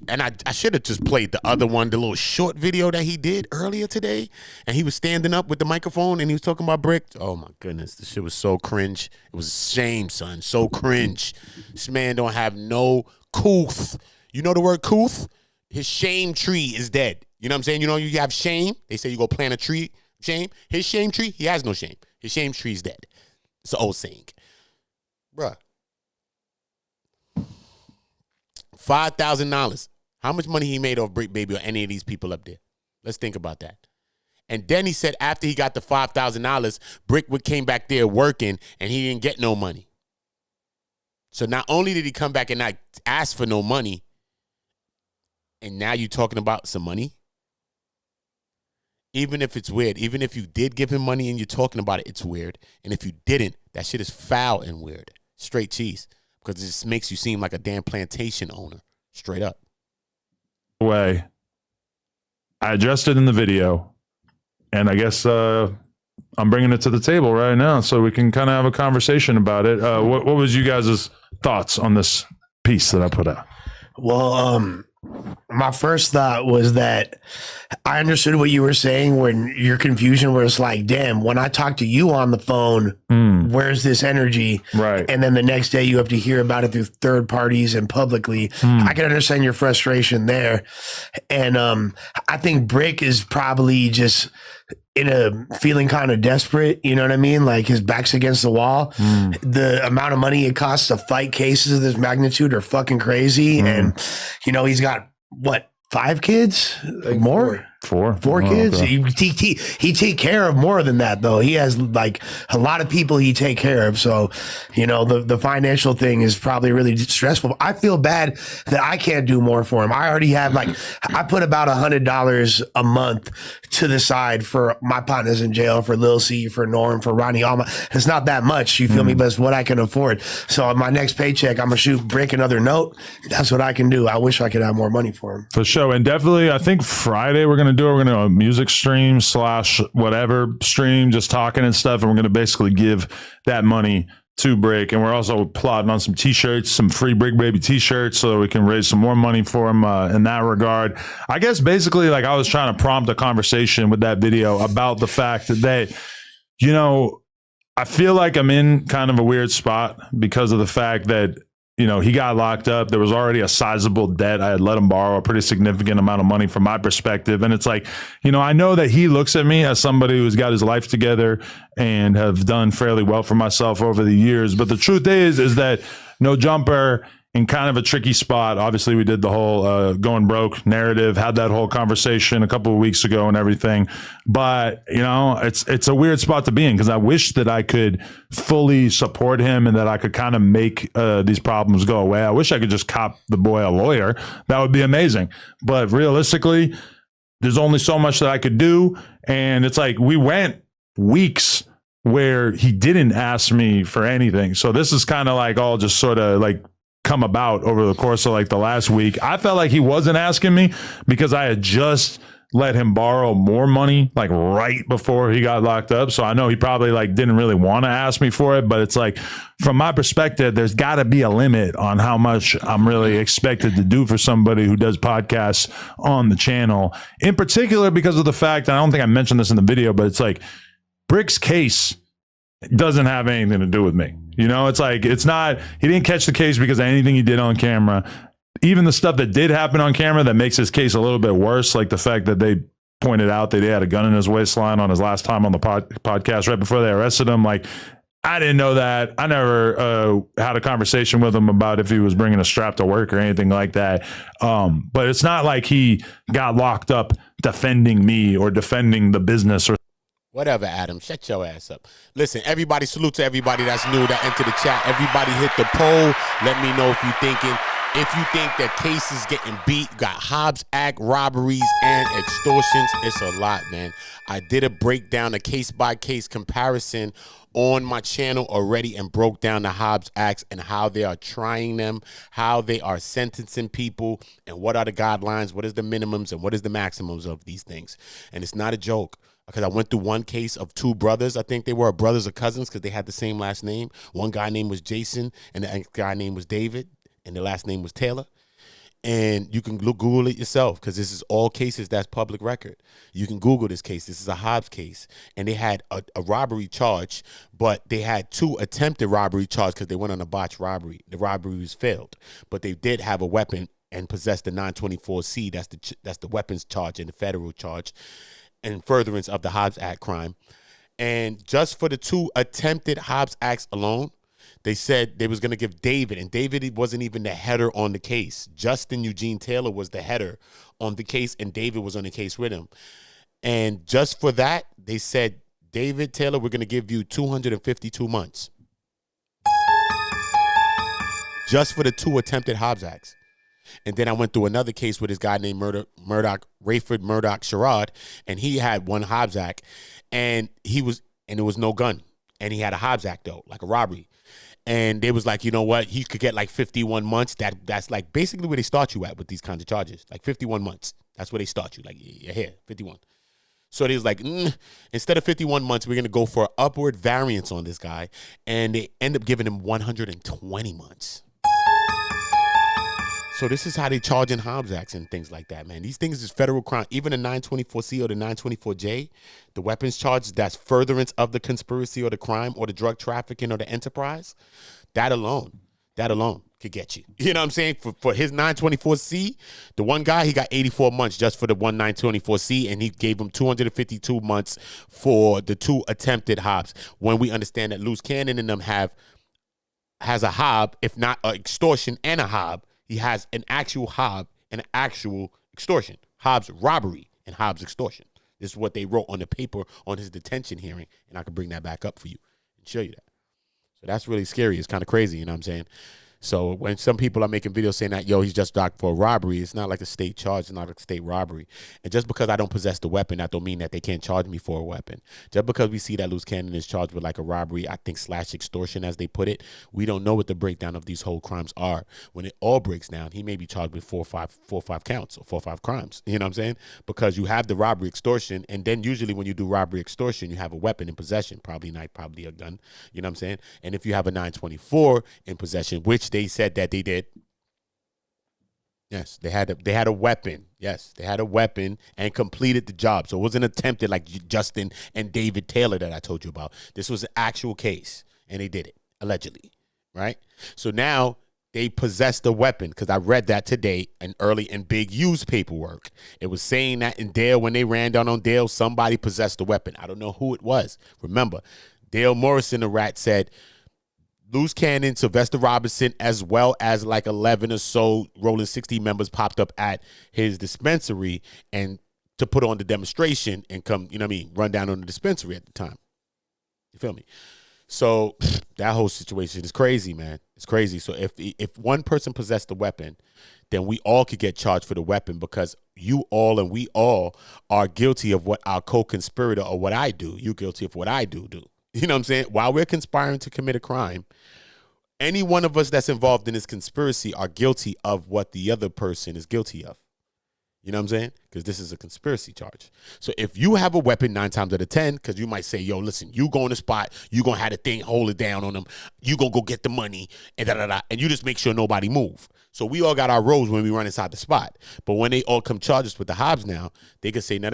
And I should have just played the other one, the little short video that he did earlier today. And he was standing up with the microphone and he was talking about BRICK. Oh my goodness, this shit was so cringe. It was a shame, son. So cringe. This man don't have no couth. You know the word couth? His shame tree is dead. You know what I'm saying? You know you have shame. They say you go plant a tree. Shame. His shame tree, he has no shame. His shame tree is dead. It's an old saying. Bruh. $5,000. How much money he made off BRICK Baby or any of these people up there? Let's think about that. And then he said after he got the $5,000, BRICK came back there working and he didn't get no money. So not only did he come back and not ask for no money, and now you're talking about some money? Even if it's weird, even if you did give him money and you're talking about it, it's weird. And if you didn't, that shit is foul and weird. Straight cheese. Because it just makes you seem like a damn plantation owner. Straight up. Way. I addressed it in the video. And I guess I'm bringing it to the table right now so we can kind of have a conversation about it. What was you guys' thoughts on this piece that I put out? Well, my first thought was that I understood what you were saying when your confusion was like, damn, when I talk to you on the phone, where's this energy? Right. And then the next day you have to hear about it through third parties and publicly. I can understand your frustration there. And I think BRICK is probably just in a feeling kind of desperate, you know what I mean? Like his back's against the wall. The amount of money it costs to fight cases of this magnitude are fucking crazy. And, you know, he's got what, 5 kids? Like more? Four kids. Okay. He take care of more than that though. He has like a lot of people he take care of. So, you know, the financial thing is probably really stressful. I feel bad that I can't do more for him. I already have like, I put about $100 a month to the side for my partners in jail, for Lil C, for Norm, for Ronnie. It's not that much, you feel me? But it's what I can afford. So on my next paycheck, I'm gonna shoot BRICK another note. That's what I can do. I wish I could have more money for him. For sure. And definitely, I think Friday we're going to do a music stream / whatever stream, just talking and stuff. And we're going to basically give that money to BRICK. And we're also plotting on some t-shirts, some free BRICK Baby t-shirts, so that we can raise some more money for him in that regard. I guess basically, like, I was trying to prompt a conversation with that video about the fact that, you know, I feel like I'm in kind of a weird spot because of the fact that, you know, he got locked up. There was already a sizable debt. I had let him borrow a pretty significant amount of money from my perspective. And it's like, you know, I know that he looks at me as somebody who's got his life together and have done fairly well for myself over the years. But the truth is that No Jumper, in kind of a tricky spot. Obviously, we did the whole going broke narrative, had that whole conversation a couple of weeks ago and everything. But, you know, it's a weird spot to be in because I wish that I could fully support him and that I could kind of make these problems go away. I wish I could just cop the boy a lawyer. That would be amazing. But realistically, there's only so much that I could do. And it's like we went weeks where he didn't ask me for anything. So this is kind of like all just sort of like come about over the course of like the last week. I felt like he wasn't asking me because I had just let him borrow more money like right before he got locked up. So I know he probably like didn't really want to ask me for it, but it's like from my perspective, there's got to be a limit on how much I'm really expected to do for somebody who does podcasts on the channel, in particular because of the fact, and I don't think I mentioned this in the video, but it's like BRICK's case doesn't have anything to do with me. You know, it's like, it's not, he didn't catch the case because of anything he did on camera. Even the stuff that did happen on camera that makes his case a little bit worse, like the fact that they pointed out that he had a gun in his waistline on his last time on the podcast right before they arrested him. Like, I didn't know that. I never had a conversation with him about if he was bringing a strap to work or anything like that. But it's not like he got locked up defending me or defending the business or whatever, Adam. Shut your ass up. Listen, everybody, salute to everybody that's new that entered the chat. Everybody hit the poll. Let me know if you think that case is getting beat. You got Hobbs Act robberies and extortions. It's a lot, man. I did a breakdown, a case-by-case comparison on my channel already and broke down the Hobbs Acts and how they are trying them, how they are sentencing people, and what are the guidelines, what is the minimums, and what is the maximums of these things. And it's not a joke. Because I went through one case of 2 brothers. I think they were brothers or cousins because they had the same last name. One guy name was Jason and the guy name was David and the last name was Taylor. And you can Google it yourself because this is all cases that's public record. You can Google this case. This is a Hobbs case. And they had a robbery charge, but they had 2 attempted robbery charges because they went on a botched robbery. The robbery was failed, but they did have a weapon and possessed the 924C. That's the weapons charge and the federal charge and furtherance of the Hobbs Act crime. And just for the 2 attempted Hobbs Acts alone, they said they was going to give David, and David wasn't even the header on the case. Justin Eugene Taylor was the header on the case, and David was on the case with him. And just for that, they said, David Taylor, we're going to give you 252 months. Just for the 2 attempted Hobbs Acts. And then I went through another case with this guy named Rayford Murdoch Sherrod, and he had 1 Hobbs Act, and there was no gun, and he had a Hobbs Act though, like a robbery. And they was like, you know what, he could get like 51 months. That's like basically where they start you at with these kinds of charges, like 51 months. That's where they start you, like you're here, 51. So they was like, instead of 51 months, we're gonna go for upward variance on this guy, and they end up giving him 120 months. So this is how they charge in Hobbs Acts and things like that, man. These things is federal crime. Even the 924C or the 924J, the weapons charge, that's furtherance of the conspiracy or the crime or the drug trafficking or the enterprise. That alone could get you. You know what I'm saying? For his 924C, the one guy, he got 84 months just for the one 924C, and he gave him 252 months for the 2 attempted Hobbs. When we understand that LUCE CANNON and them has a Hobb, if not an extortion and a Hobb, he has an actual Hobb and an actual extortion. Hobbs robbery and Hobbs extortion. This is what they wrote on the paper on his detention hearing, and I can bring that back up for you and show you that. So that's really scary. It's kind of crazy, you know what I'm saying? So when some people are making videos saying that, yo, he's just docked for a robbery, it's not like a state charge, it's not like a state robbery. And just because I don't possess the weapon, that don't mean that they can't charge me for a weapon. Just because we see that LUCE CANNON is charged with like a robbery, I think / extortion as they put it, we don't know what the breakdown of these whole crimes are. When it all breaks down, he may be charged with 4 or 5 counts or 4 or 5 crimes. You know what I'm saying? Because you have the robbery extortion, and then usually when you do robbery extortion, you have a weapon in possession, probably a knife, probably a gun. You know what I'm saying? And if you have a 924 in possession, which they said that they did. Yes, they had a weapon. Yes, they had a weapon and completed the job. So it wasn't attempted like Justin and David Taylor that I told you about. This was an actual case, and they did it, allegedly, right? So now they possessed a weapon, because I read that today and early in Big U's paperwork. It was saying that in Dale, when they ran down on Dale, somebody possessed a weapon. I don't know who it was. Remember, Dale Morrison, the rat, said LUCE CANNON, Sylvester Robinson, as well as like 11 or so Rolling 60 members popped up at his dispensary and to put on the demonstration and come, you know what I mean, run down on the dispensary at the time. You feel me? So that whole situation is crazy, man. It's crazy. So if one person possessed a weapon, then we all could get charged for the weapon, because you all and we all are guilty of what our co-conspirator or what I do. You're guilty of what I do. You know what I'm saying? While we're conspiring to commit a crime, any one of us that's involved in this conspiracy are guilty of what the other person is guilty of. You know what I'm saying? Because this is a conspiracy charge. So if you have a weapon 9 times out of 10, because you might say, yo, listen, you go on the spot, you going to have the thing, hold it down on them, you going to go get the money, and and you just make sure nobody move. So we all got our roles when we run inside the spot. But when they all come charge us with the Hobbs now, they can say, no.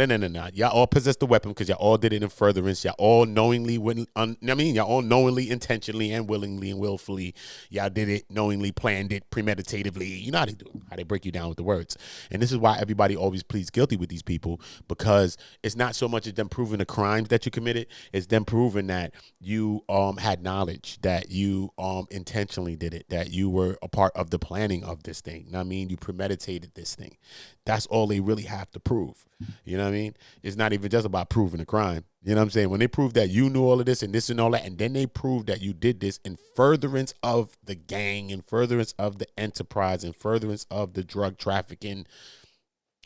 Y'all all possess the weapon because y'all all did it in furtherance. Y'all all knowingly, y'all all knowingly, intentionally, and willingly and willfully. Y'all did it, knowingly, planned it, premeditatively. You know how they do it, how they break you down with the words. And this is why everybody always pleads guilty with these people, because it's not so much as them proving the crimes that you committed, it's them proving that you had knowledge, that you intentionally did it, that you were a part of the planning of this thing. You know what I mean? You premeditated this thing. That's all they really have to prove. You know what I mean? It's not even just about proving a crime. You know what I'm saying? When they prove that you knew all of this and this and all that, and then they prove that you did this in furtherance of the gang, in furtherance of the enterprise, in furtherance of the drug trafficking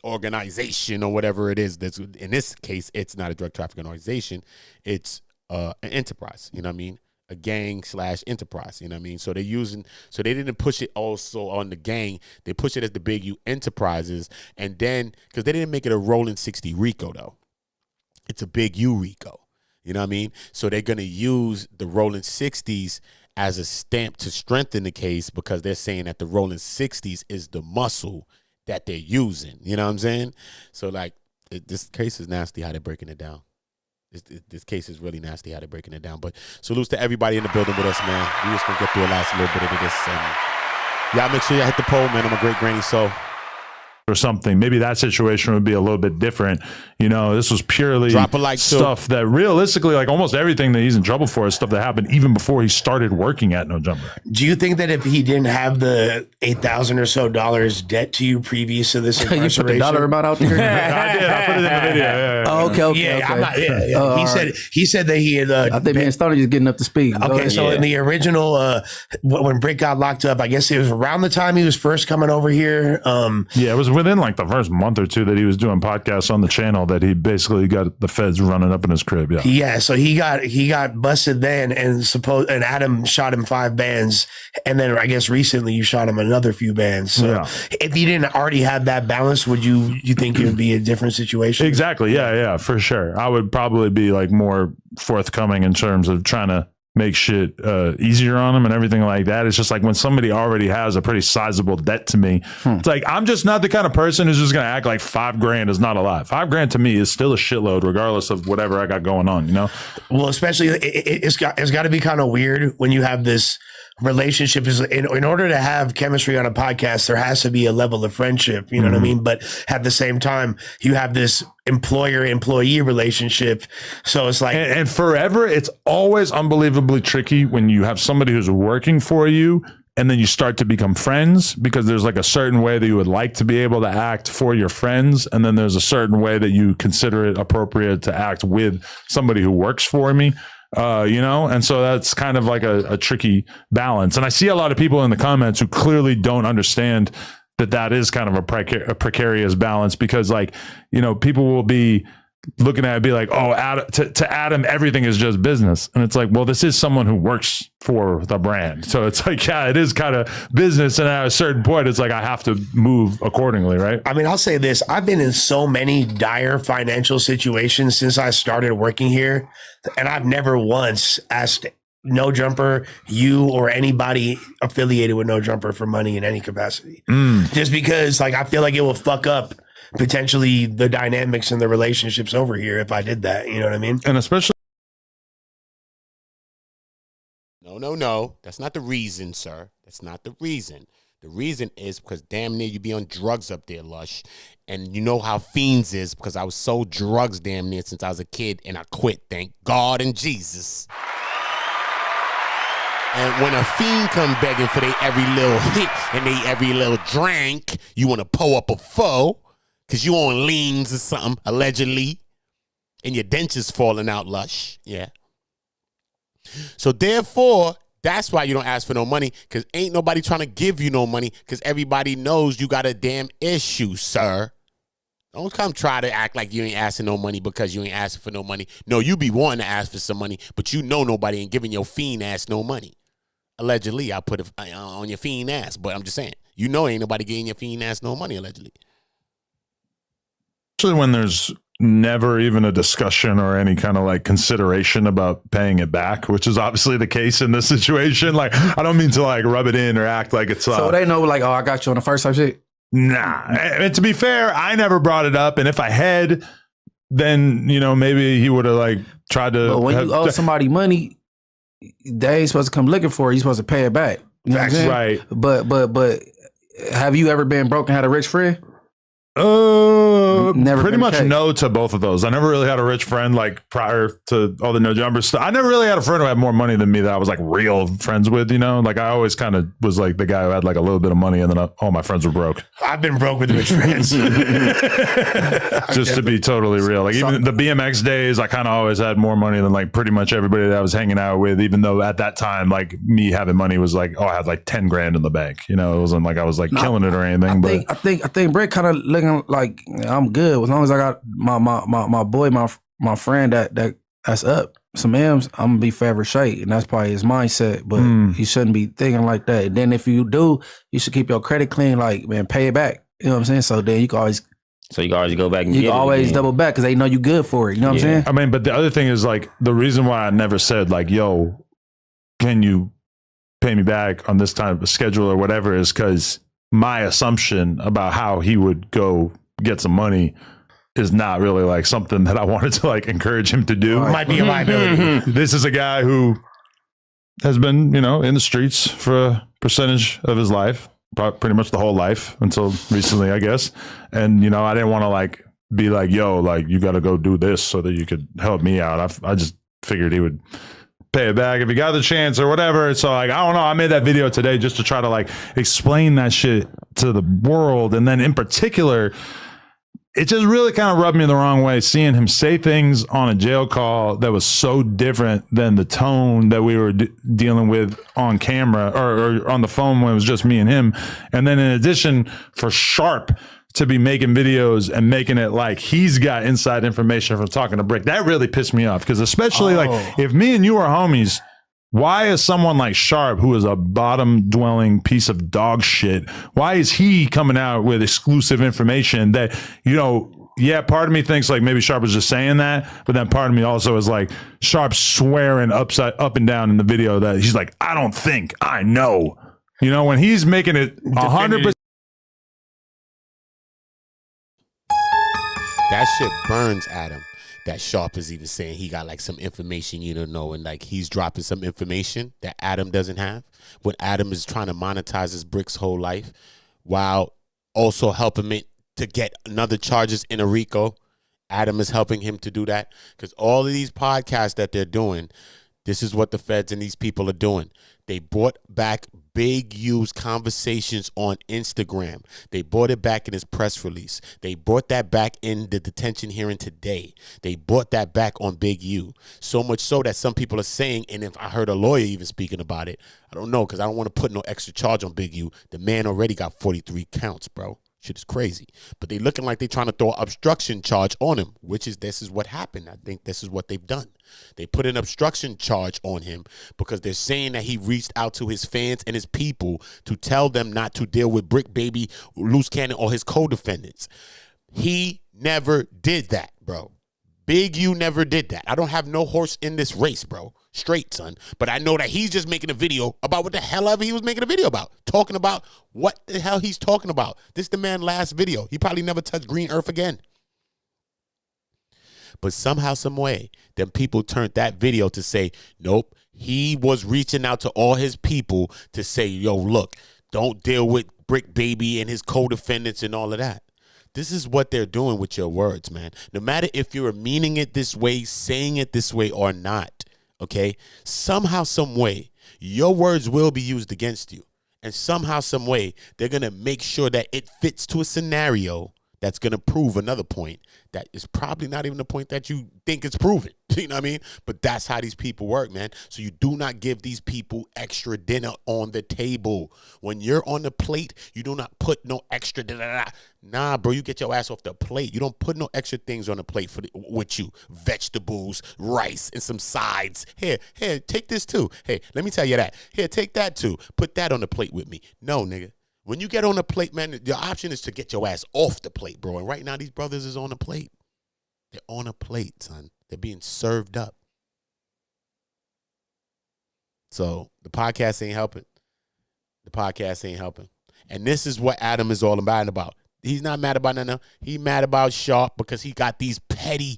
organization or whatever it is. That's, in this case, it's not a drug trafficking organization. It's an enterprise. You know what I mean? A gang / enterprise, you know what I mean? So they didn't push it also on the gang. They push it as the Big U enterprises. And then, because they didn't make it a Rolling 60 RICO though. It's a Big U RICO. You know what I mean? So they're going to use the Rolling 60s as a stamp to strengthen the case, because they're saying that the Rolling 60s is the muscle that they're using. You know what I'm saying? So like, this case is nasty how they're breaking it down. This case is really nasty how they're breaking it down. But salutes to everybody in the building with us, man. We just gonna get through a last little bit of this. And y'all make sure y'all hit the poll, man. I'm a great granny soul. Or something, maybe that situation would be a little bit different. You know, this was purely stuff that realistically, like almost everything that he's in trouble for is stuff that happened even before he started working at No Jumper. Do you think that if he didn't have the $8,000 or so debt to you previous to this incarceration? You put the dollar amount out there? I did. I put it in the video. Yeah. Oh, okay. I'm not, he said that he had. I think me and Stoney just getting up to speed. Okay, so in the original, when BRICK got locked up, I guess it was around the time he was first coming over here. Yeah, it was within like the first month or two that he was doing podcasts on the channel that he basically got the feds running up in his crib. Yeah. So he got busted then, and Adam shot him 5 bands, and then I guess recently you shot him another few bands. So if he didn't already have that balance, would you think it would be a different situation? Exactly. Yeah, for sure. I would probably be like more forthcoming in terms of trying to make shit easier on them and everything like that. It's just like when somebody already has a pretty sizable debt to me, it's like I'm just not the kind of person who's just gonna act like $5,000 is not a lot. $5,000 to me is still a shitload, regardless of whatever I got going on. You know. Well, especially it's got to be kind of weird when you have this relationship. Is in order to have chemistry on a podcast, there has to be a level of friendship. You know what I mean? But at the same time, you have this employer-employee relationship. So it's like, and forever, it's always unbelievably tricky when you have somebody who's working for you and then you start to become friends, because there's like a certain way that you would like to be able to act for your friends, and then there's a certain way that you consider it appropriate to act with somebody who works for me. You know, and so that's kind of like a tricky balance. And I see a lot of people in the comments who clearly don't understand that is kind of a precarious balance, because, like, you know, people will be looking at it, be like, oh, to Adam, everything is just business. And it's like, well, this is someone who works for the brand. So it's like, yeah, it is kind of business. And at a certain point, it's like, I have to move accordingly, right? I mean, I'll say this. I've been in so many dire financial situations since I started working here, and I've never once asked No Jumper, you, or anybody affiliated with No Jumper for money in any capacity. Just because, like, I feel like it will fuck up potentially the dynamics and the relationships over here if I did that. You know what I mean? And especially, No. That's not the reason, sir. That's not the reason. The reason is because damn near you be on drugs up there, Lush. And you know how fiends is, because I was sold drugs damn near since I was a kid, and I quit. Thank God and Jesus. And when a fiend come begging for they every little hit and they every little drink, you want to pull up a foe because you on liens or something, allegedly, and your dentures falling out, Lush. Yeah. So therefore, that's why you don't ask for no money, because ain't nobody trying to give you no money, because everybody knows you got a damn issue, sir. Don't come try to act like you ain't asking no money because you ain't asking for no money. No, you be wanting to ask for some money, but you know nobody ain't giving your fiend ass no money. Allegedly, I put it on your fiend ass, but I'm just saying, you know ain't nobody getting your fiend ass no money, allegedly. Especially when there's never even a discussion or any kind of like consideration about paying it back, which is obviously the case in this situation. Like, I don't mean to like rub it in or act like it's so they know, like, oh, I got you on the first type shit. Nah, and to be fair, I never brought it up, and if I had, then, you know, maybe he would have like tried to. But when you owe somebody money, they ain't supposed to come looking for it. You're supposed to pay it back. You know what I'm saying? Right. But have you ever been broke and had a rich friend? Never pretty much no to both of those. I never really had a rich friend, like, prior to all the No Jumper stuff. I never really had a friend who had more money than me that I was like real friends with, you know? Like, I always kind of was like the guy who had like a little bit of money, and then all my friends were broke. I've been broke with rich friends. Just to be totally real. Like, even the BMX days, I kind of always had more money than like pretty much everybody that I was hanging out with, even though at that time, like, me having money was like, oh, I had like 10 grand in the bank. You know, it wasn't like I was like killing it or anything. I think BRICK kind of looking like, I'm good as long as I got my boy, my friend that's up some M's. I'm gonna be forever straight, and that's probably his mindset. But he shouldn't be thinking like that. And then if you do, you should keep your credit clean. Like, man, pay it back. You know what I'm saying? So then you can always. So you can always go back and you can always double back because they know you good for it. You know what I'm saying? I mean, but the other thing is, like, the reason why I never said like, yo, can you pay me back on this time of schedule or whatever, is because my assumption about how he would go get some money is not really like something that I wanted to like encourage him to do. Might be a liability. This is a guy who has been, you know, in the streets for a percentage of his life, pretty much the whole life until recently, I guess. And, you know, I didn't want to like be like, yo, like, you got to go do this so that you could help me out. I just figured he would pay it back if he got the chance or whatever. So, like, I don't know. I made that video today just to try to like explain that shit to the world. And then in particular, it just really kind of rubbed me the wrong way seeing him say things on a jail call that was so different than the tone that we were dealing with on camera or on the phone when it was just me and him. And then in addition, for Sharp to be making videos and making it like he's got inside information from talking to BRICK, that really pissed me off. Because especially like if me and you are homies, why is someone like Sharp, who is a bottom-dwelling piece of dog shit, why is he coming out with exclusive information that, you know, yeah, part of me thinks like maybe Sharp was just saying that, but then part of me also is like Sharp swearing up and down in the video that he's like, I don't think, I know. You know, when he's making it 100%. That shit burns Adam. That Sharp is even saying he got like some information you don't know, and like he's dropping some information that Adam doesn't have. When Adam is trying to monetize his BRICC's whole life, while also helping it to get another charges in a RICO. Adam is helping him to do that because all of these podcasts that they're doing, this is what the feds and these people are doing. They brought back Big U's conversations on Instagram. They brought it back in his press release. They brought that back in the detention hearing today. They brought that back on Big U. So much so that some people are saying, and if I heard a lawyer even speaking about it, I don't know, because I don't want to put no extra charge on Big U. The man already got 43 counts, bro. Shit is crazy. But they looking like they trying to throw an obstruction charge on him, which is, this is what happened. I think this is what they've done. They put an obstruction charge on him because they're saying that he reached out to his fans and his people to tell them not to deal with BRICC Baby, LUCE Cannon, or his co-defendants. He never did that, bro. Big U never did that. I don't have no horse in this race, bro. Straight, son. But I know that he's just making a video about what the hell ever he was making a video about. Talking about what the hell he's talking about. This is the man's last video. He probably never touched green earth again. But somehow, some way, them people turned that video to say, nope, he was reaching out to all his people to say, yo, look, don't deal with BRICC Baby and his co-defendants and all of that. This is what they're doing with your words, man. No matter if you're meaning it this way, saying it this way or not, okay? Somehow, some way, your words will be used against you. And somehow, some way, they're going to make sure that it fits to a scenario that's going to prove another point that is probably not even the point that you think it's proven. You know what I mean? But that's how these people work, man. So you do not give these people extra dinner on the table. When you're on the plate, you do not put no extra dinner. Nah, bro, you get your ass off the plate. You don't put no extra things on the plate with you. Vegetables, rice, and some sides. Here, take this too. Hey, let me tell you that. Here, take that too. Put that on the plate with me. No, nigga. When you get on the plate, man, the option is to get your ass off the plate, bro. And right now, these brothers is on the plate. They're on a plate, son. They're being served up. So the podcast ain't helping. The podcast ain't helping. And this is what Adam is all about. He's not mad about nothing. He mad about Sharp because he got these petty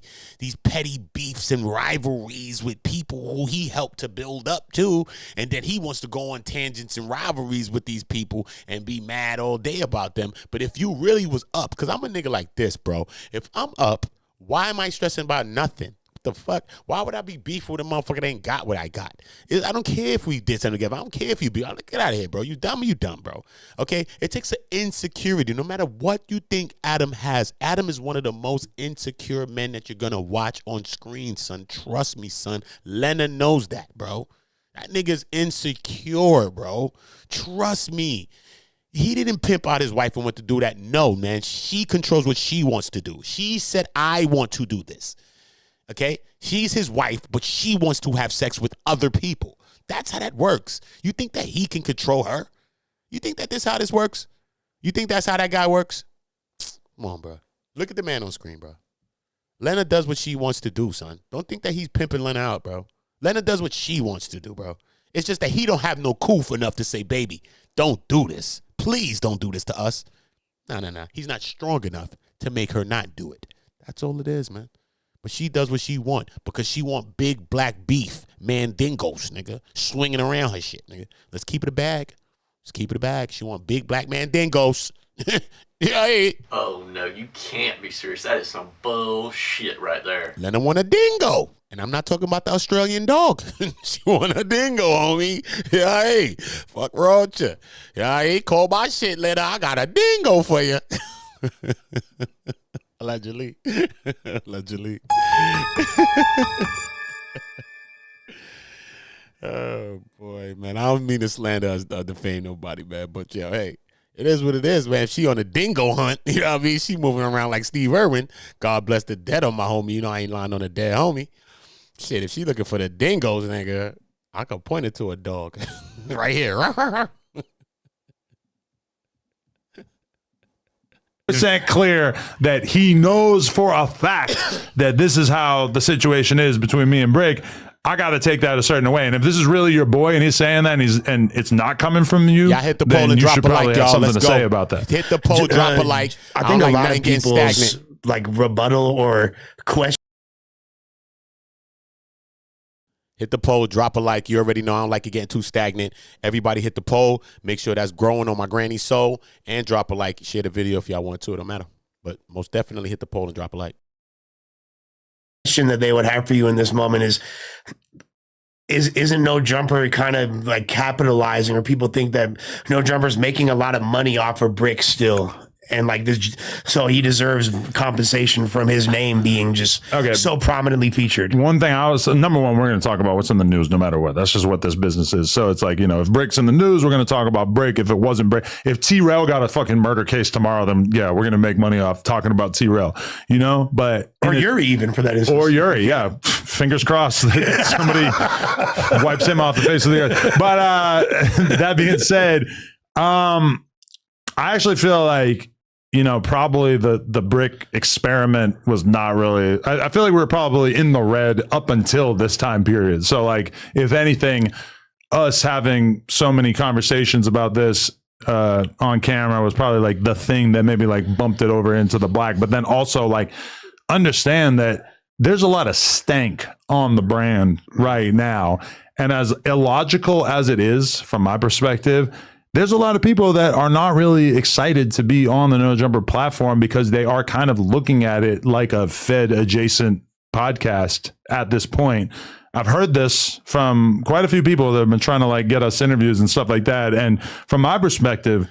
beefs and rivalries with people who he helped to build up too. And then he wants to go on tangents and rivalries with these people and be mad all day about them. But if you really was up, because I'm a nigga like this, bro. If I'm up, why am I stressing about nothing? The fuck? Why would I be beef with a motherfucker that ain't got what I got? I don't care if we did something together. I don't care if you be. Get out of here, bro. You dumb, bro. Okay? It takes an insecurity. No matter what you think Adam has, Adam is one of the most insecure men that you're going to watch on screen, son. Trust me, son. Lena knows that, bro. That nigga's insecure, bro. Trust me. He didn't pimp out his wife and went to do that. No, man. She controls what she wants to do. She said, I want to do this. Okay, she's his wife, but she wants to have sex with other people. That's how that works. You think that he can control her? You think that this how this works? You think that's how that guy works? Come on, bro. Look at the man on screen, bro. Lena does what she wants to do, son. Don't think that he's pimping Lena out, bro. Lena does what she wants to do, bro. It's just that he don't have no coof enough to say, baby, don't do this. Please don't do this to us. No. He's not strong enough to make her not do it. That's all it is, man. But she does what she want because she want big black beef mandingos, nigga, swinging around her shit, nigga. Let's keep it a bag. She want big black mandingos. Yeah. Oh, no, you can't be serious. That is some bullshit right there. Lena want a dingo. And I'm not talking about the Australian dog. She want a dingo, homie. Yeah, hey. Fuck wrong with you. Yeah, hey. Call my shit, Lena. I got a dingo for you. Allegedly. Oh, boy, man. I don't mean to slander us or defame nobody, man. But, yo, hey, it is what it is, man. If she on a dingo hunt, you know what I mean? She moving around like Steve Irwin. God bless the dead on my homie. You know I ain't lying on a dead homie. Shit, if she looking for the dingoes, nigga, I could point it to a dog. Right here. 100% clear that he knows for a fact that this is how the situation is between me and BRICK, I got to take that a certain way. And if this is really your boy and he's saying that and it's not coming from you, y'all hit the poll and drop a like, y'all. Something Let's to go. say about that. Hit the poll, drop a like. I think a like lot of people's like rebuttal or question. Hit the poll, drop a like. You already know I don't like it getting too stagnant. Everybody hit the poll. Make sure that's growing on my granny soul. And drop a like. Share the video if y'all want to. It don't matter. But most definitely hit the poll and drop a like. Question that they would have for you in this moment isn't No Jumper kind of like capitalizing, or people think that No Jumper's making a lot of money off of BRICK still? And like this, so he deserves compensation from his name being just so prominently featured. One thing number one, we're going to talk about what's in the news no matter what. That's just what this business is. So it's like, you know, if BRICK's in the news, we're going to talk about BRICK. If it wasn't BRICK, if T-Rail got a fucking murder case tomorrow, then yeah, we're going to make money off talking about T-Rail, you know, but. Or Yuri even for that instance. Or Yuri, yeah. Fingers crossed that somebody wipes him off the face of the earth. But that being said, I actually feel like, you know, probably the BRICK experiment was not really, I feel like we were probably in the red up until this time period. So like, if anything, us having so many conversations about this on camera was probably like the thing that maybe like bumped it over into the black. But then also like understand that there's a lot of stank on the brand right now. And as illogical as it is from my perspective, there's a lot of people that are not really excited to be on the No Jumper platform because they are kind of looking at it like a Fed adjacent podcast at this point. I've heard this from quite a few people that have been trying to like get us interviews and stuff like that. And from my perspective,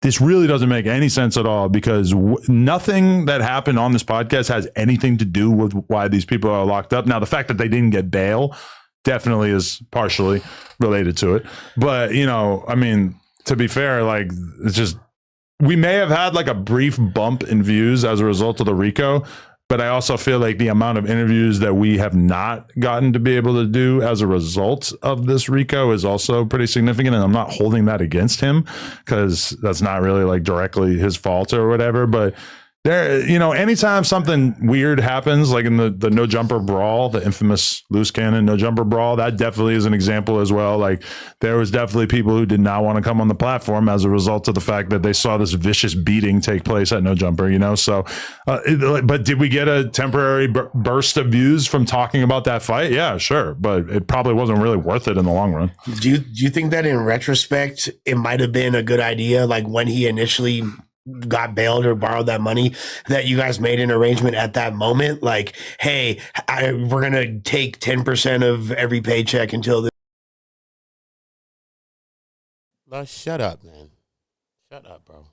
this really doesn't make any sense at all because nothing that happened on this podcast has anything to do with why these people are locked up. Now, the fact that they didn't get bail definitely is partially related to it. But, you know, I mean, to be fair, like it's just, we may have had like a brief bump in views as a result of the RICO, but I also feel like the amount of interviews that we have not gotten to be able to do as a result of this RICO is also pretty significant. And I'm not holding that against him because that's not really like directly his fault or whatever, but there, you know, anytime something weird happens, like in the No Jumper brawl, the infamous LUCE CANNON No Jumper brawl, that definitely is an example as well. Like there was definitely people who did not want to come on the platform as a result of the fact that they saw this vicious beating take place at No Jumper, you know? So, but did we get a temporary burst of views from talking about that fight? Yeah, sure. But it probably wasn't really worth it in the long run. Do you think that in retrospect, it might have been a good idea? Like when he initially got bailed or borrowed that money, that you guys made an arrangement at that moment, like, hey, we're gonna take 10% of every paycheck until this. Shut up, man. Shut up, bro.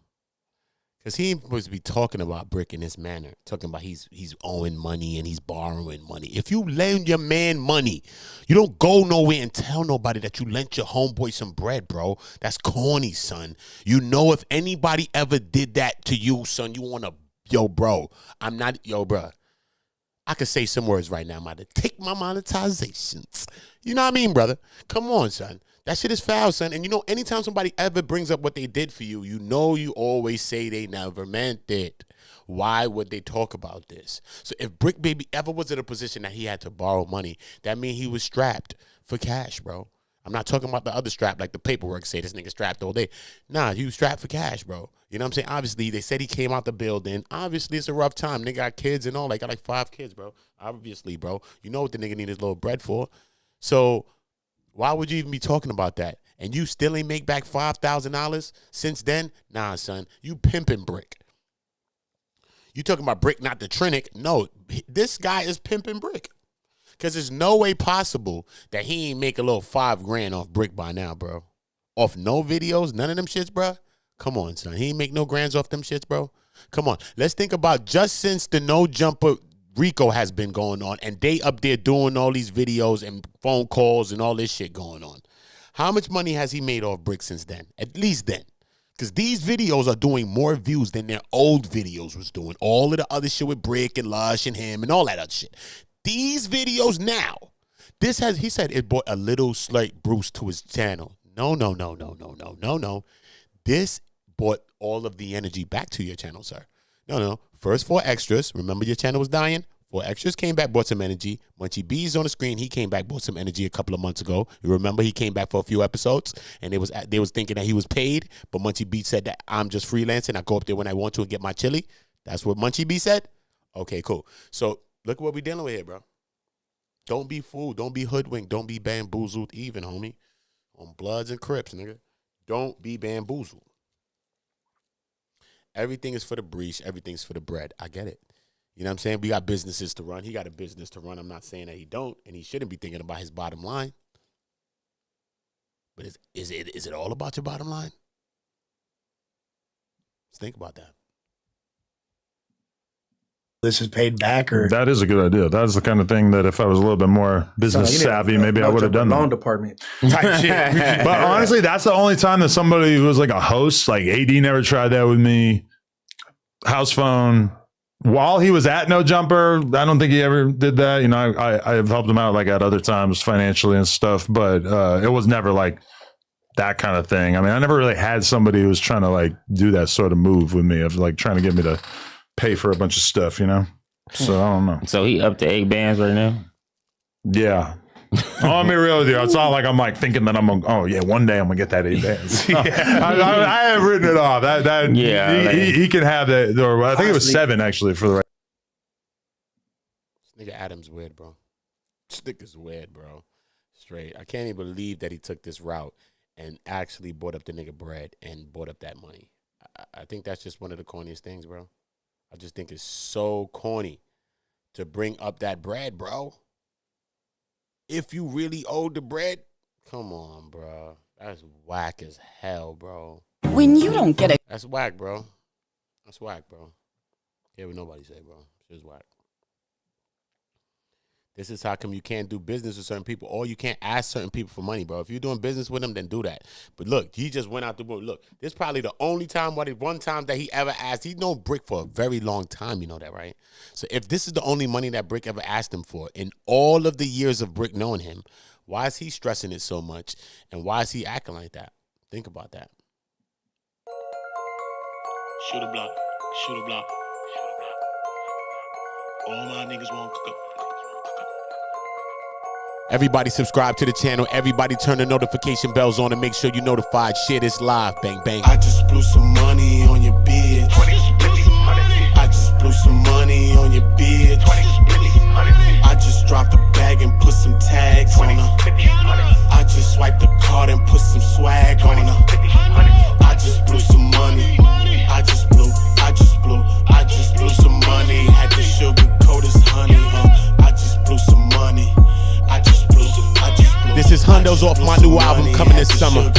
Because he ain't supposed to be talking about BRICK in this manner, talking about he's owing money and he's borrowing money. If you lend your man money, you don't go nowhere and tell nobody that you lent your homeboy some bread, bro. That's corny, son. You know, if anybody ever did that to you, son, you want to, yo, bro, bro. I could say some words right now. I'm about to take my monetizations. You know what I mean, brother? Come on, son. That shit is foul, son. And you know, anytime somebody ever brings up what they did for you, you know you always say they never meant it. Why would they talk about this? So if BRICK Baby ever was in a position that he had to borrow money, that means he was strapped for cash, bro. I'm not talking about the other strap like the paperwork say this nigga strapped all day. Nah, he was strapped for cash, bro. You know what I'm saying? Obviously, they said he came out the building. Obviously, it's a rough time. They got kids and all. They got like 5 kids, bro. Obviously, bro. You know what the nigga need his little bread for. So why would you even be talking about that? And you still ain't make back $5,000 since then? Nah, son. You pimping BRICK. You talking about BRICK, not the Trinic. No, this guy is pimping BRICK. Because there's no way possible that he ain't make a little $5,000 off BRICK by now, bro. Off no videos, none of them shits, bro. Come on, son. He ain't make no grands off them shits, bro. Come on. Let's think about just since the No Jumper RICO has been going on and they up there doing all these videos and phone calls and all this shit going on. How much money has he made off BRICK since then? At least then. Because these videos are doing more views than their old videos was doing. All of the other shit with BRICK and Lush and him and all that other shit. These videos now, he said it brought a little slight boost to his channel. No. This brought all of the energy back to your channel, sir. No. First 4 extras. Remember your channel was dying? 4 extras came back, brought some energy. Munchie B's on the screen. He came back, brought some energy a couple of months ago. You remember he came back for a few episodes, and they was thinking that he was paid, but Munchie B said that I'm just freelancing. I go up there when I want to and get my chili. That's what Munchie B said? Okay, cool. So look what we're dealing with here, bro. Don't be fooled. Don't be hoodwinked. Don't be bamboozled even, homie. On Bloods and Crips, nigga. Don't be bamboozled. Everything is for the breach. Everything's for the bread. I get it. You know what I'm saying? We got businesses to run. He got a business to run. I'm not saying that he don't, and he shouldn't be thinking about his bottom line. But is it all about your bottom line? Let's think about that. This is paid back, or that is a good idea. That's the kind of thing that if I was a little bit more business savvy, maybe I would have done that. Loan department. Type shit. But honestly, that's the only time that somebody who was like a host, like AD never tried that with me. House phone. While he was at No Jumper, I don't think he ever did that. You know, I've helped him out like at other times financially and stuff, but it was never like that kind of thing. I mean, I never really had somebody who was trying to like do that sort of move with me of like trying to get me to pay for a bunch of stuff, you know? So I don't know. So he up to 8 bands right now? Yeah. I'll be real with you. It's not like I'm like thinking that I'm gonna, oh yeah, one day I'm gonna get that 8 bands. No, I have written it off. He can have that, or I think it was 7 actually for the right. This nigga Adam's weird, bro. This nigga's weird, bro. Straight. I can't even believe that he took this route and actually bought up the nigga bread and bought up that money. I think that's just one of the corniest things, bro. I just think it's so corny to bring up that bread, bro. If you really owe the bread, come on, bro. That's whack as hell, bro. When you don't get it. That's whack, bro. That's whack, bro. Hear what nobody say, bro. It's whack. This is how come you can't do business with certain people, or you can't ask certain people for money, bro. If you're doing business with them, then do that. But look, he just went out the book. Look, this is probably the only time, one time that he ever asked. He's known BRICK for a very long time. You know that, right? So if this is the only money that BRICK ever asked him for in all of the years of BRICK knowing him, why is he stressing it so much? And why is he acting like that? Think about that. Shoot a block. Shoot a block. All my niggas won't cook up. Everybody subscribe to the channel. Everybody turn the notification bells on and make sure you notified. Shit is live. Bang, bang. I just blew some money on your bitch. I just blew some money on your bitch. I just dropped a bag and put some tags on her. I just swiped the card and put some swag on her. I just blew some money. I just blew some money. Had the sugar coat as honey. I just blew some money. This is Hundo's off my new album coming this summer.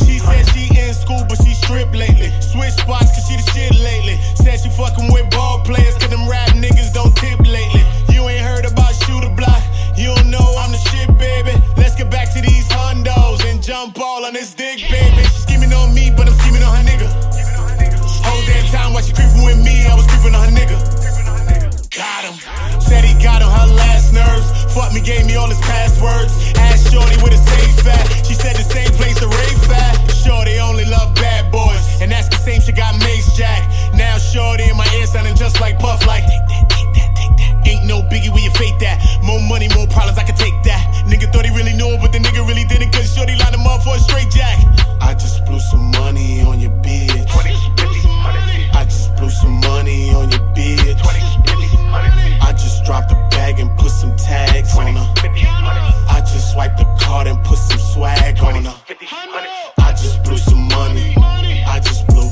She said she in school, but she stripped lately. Switch spots cause she the shit lately. Said she fucking with ball players cause them rap niggas don't tip lately. You ain't heard about Shoot a Block. You don't know I'm the shit, baby. Let's get back to these Hundos and jump all on this dick, baby. She scheming on me, but I'm scheming on her nigga. Whole damn time while she creeping with me, I was creeping on her nigga. Got him. Said he got on her last nerves. Fuck me, gave me all his passwords. Asked Shorty with a safe at. She said the same place the Rafe at. Shorty only love bad boys, and that's the same shit got Mace Jack. Now Shorty in my ear sounding just like Puff, like take that. Ain't no biggie where you fake that. More money, more problems, I can take that. Nigga thought he really knew it, but the nigga really didn't, cause Shorty lined him up for a straight jack. I just blew some money on your bitch. I just blew some money on your bitch. I just dropped a bag and put some tags on her. I just swiped the card and put some swag on her. I just blew some money. I just blew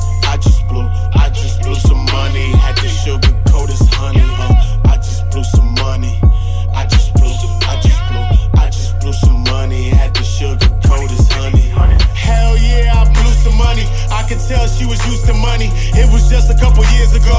some money. Had the sugar coat as honey. I just blew some money. I just blew some money. Had the sugar coat as honey. Hell yeah, I blew some money. I could tell she was used to money. It was just a couple years ago.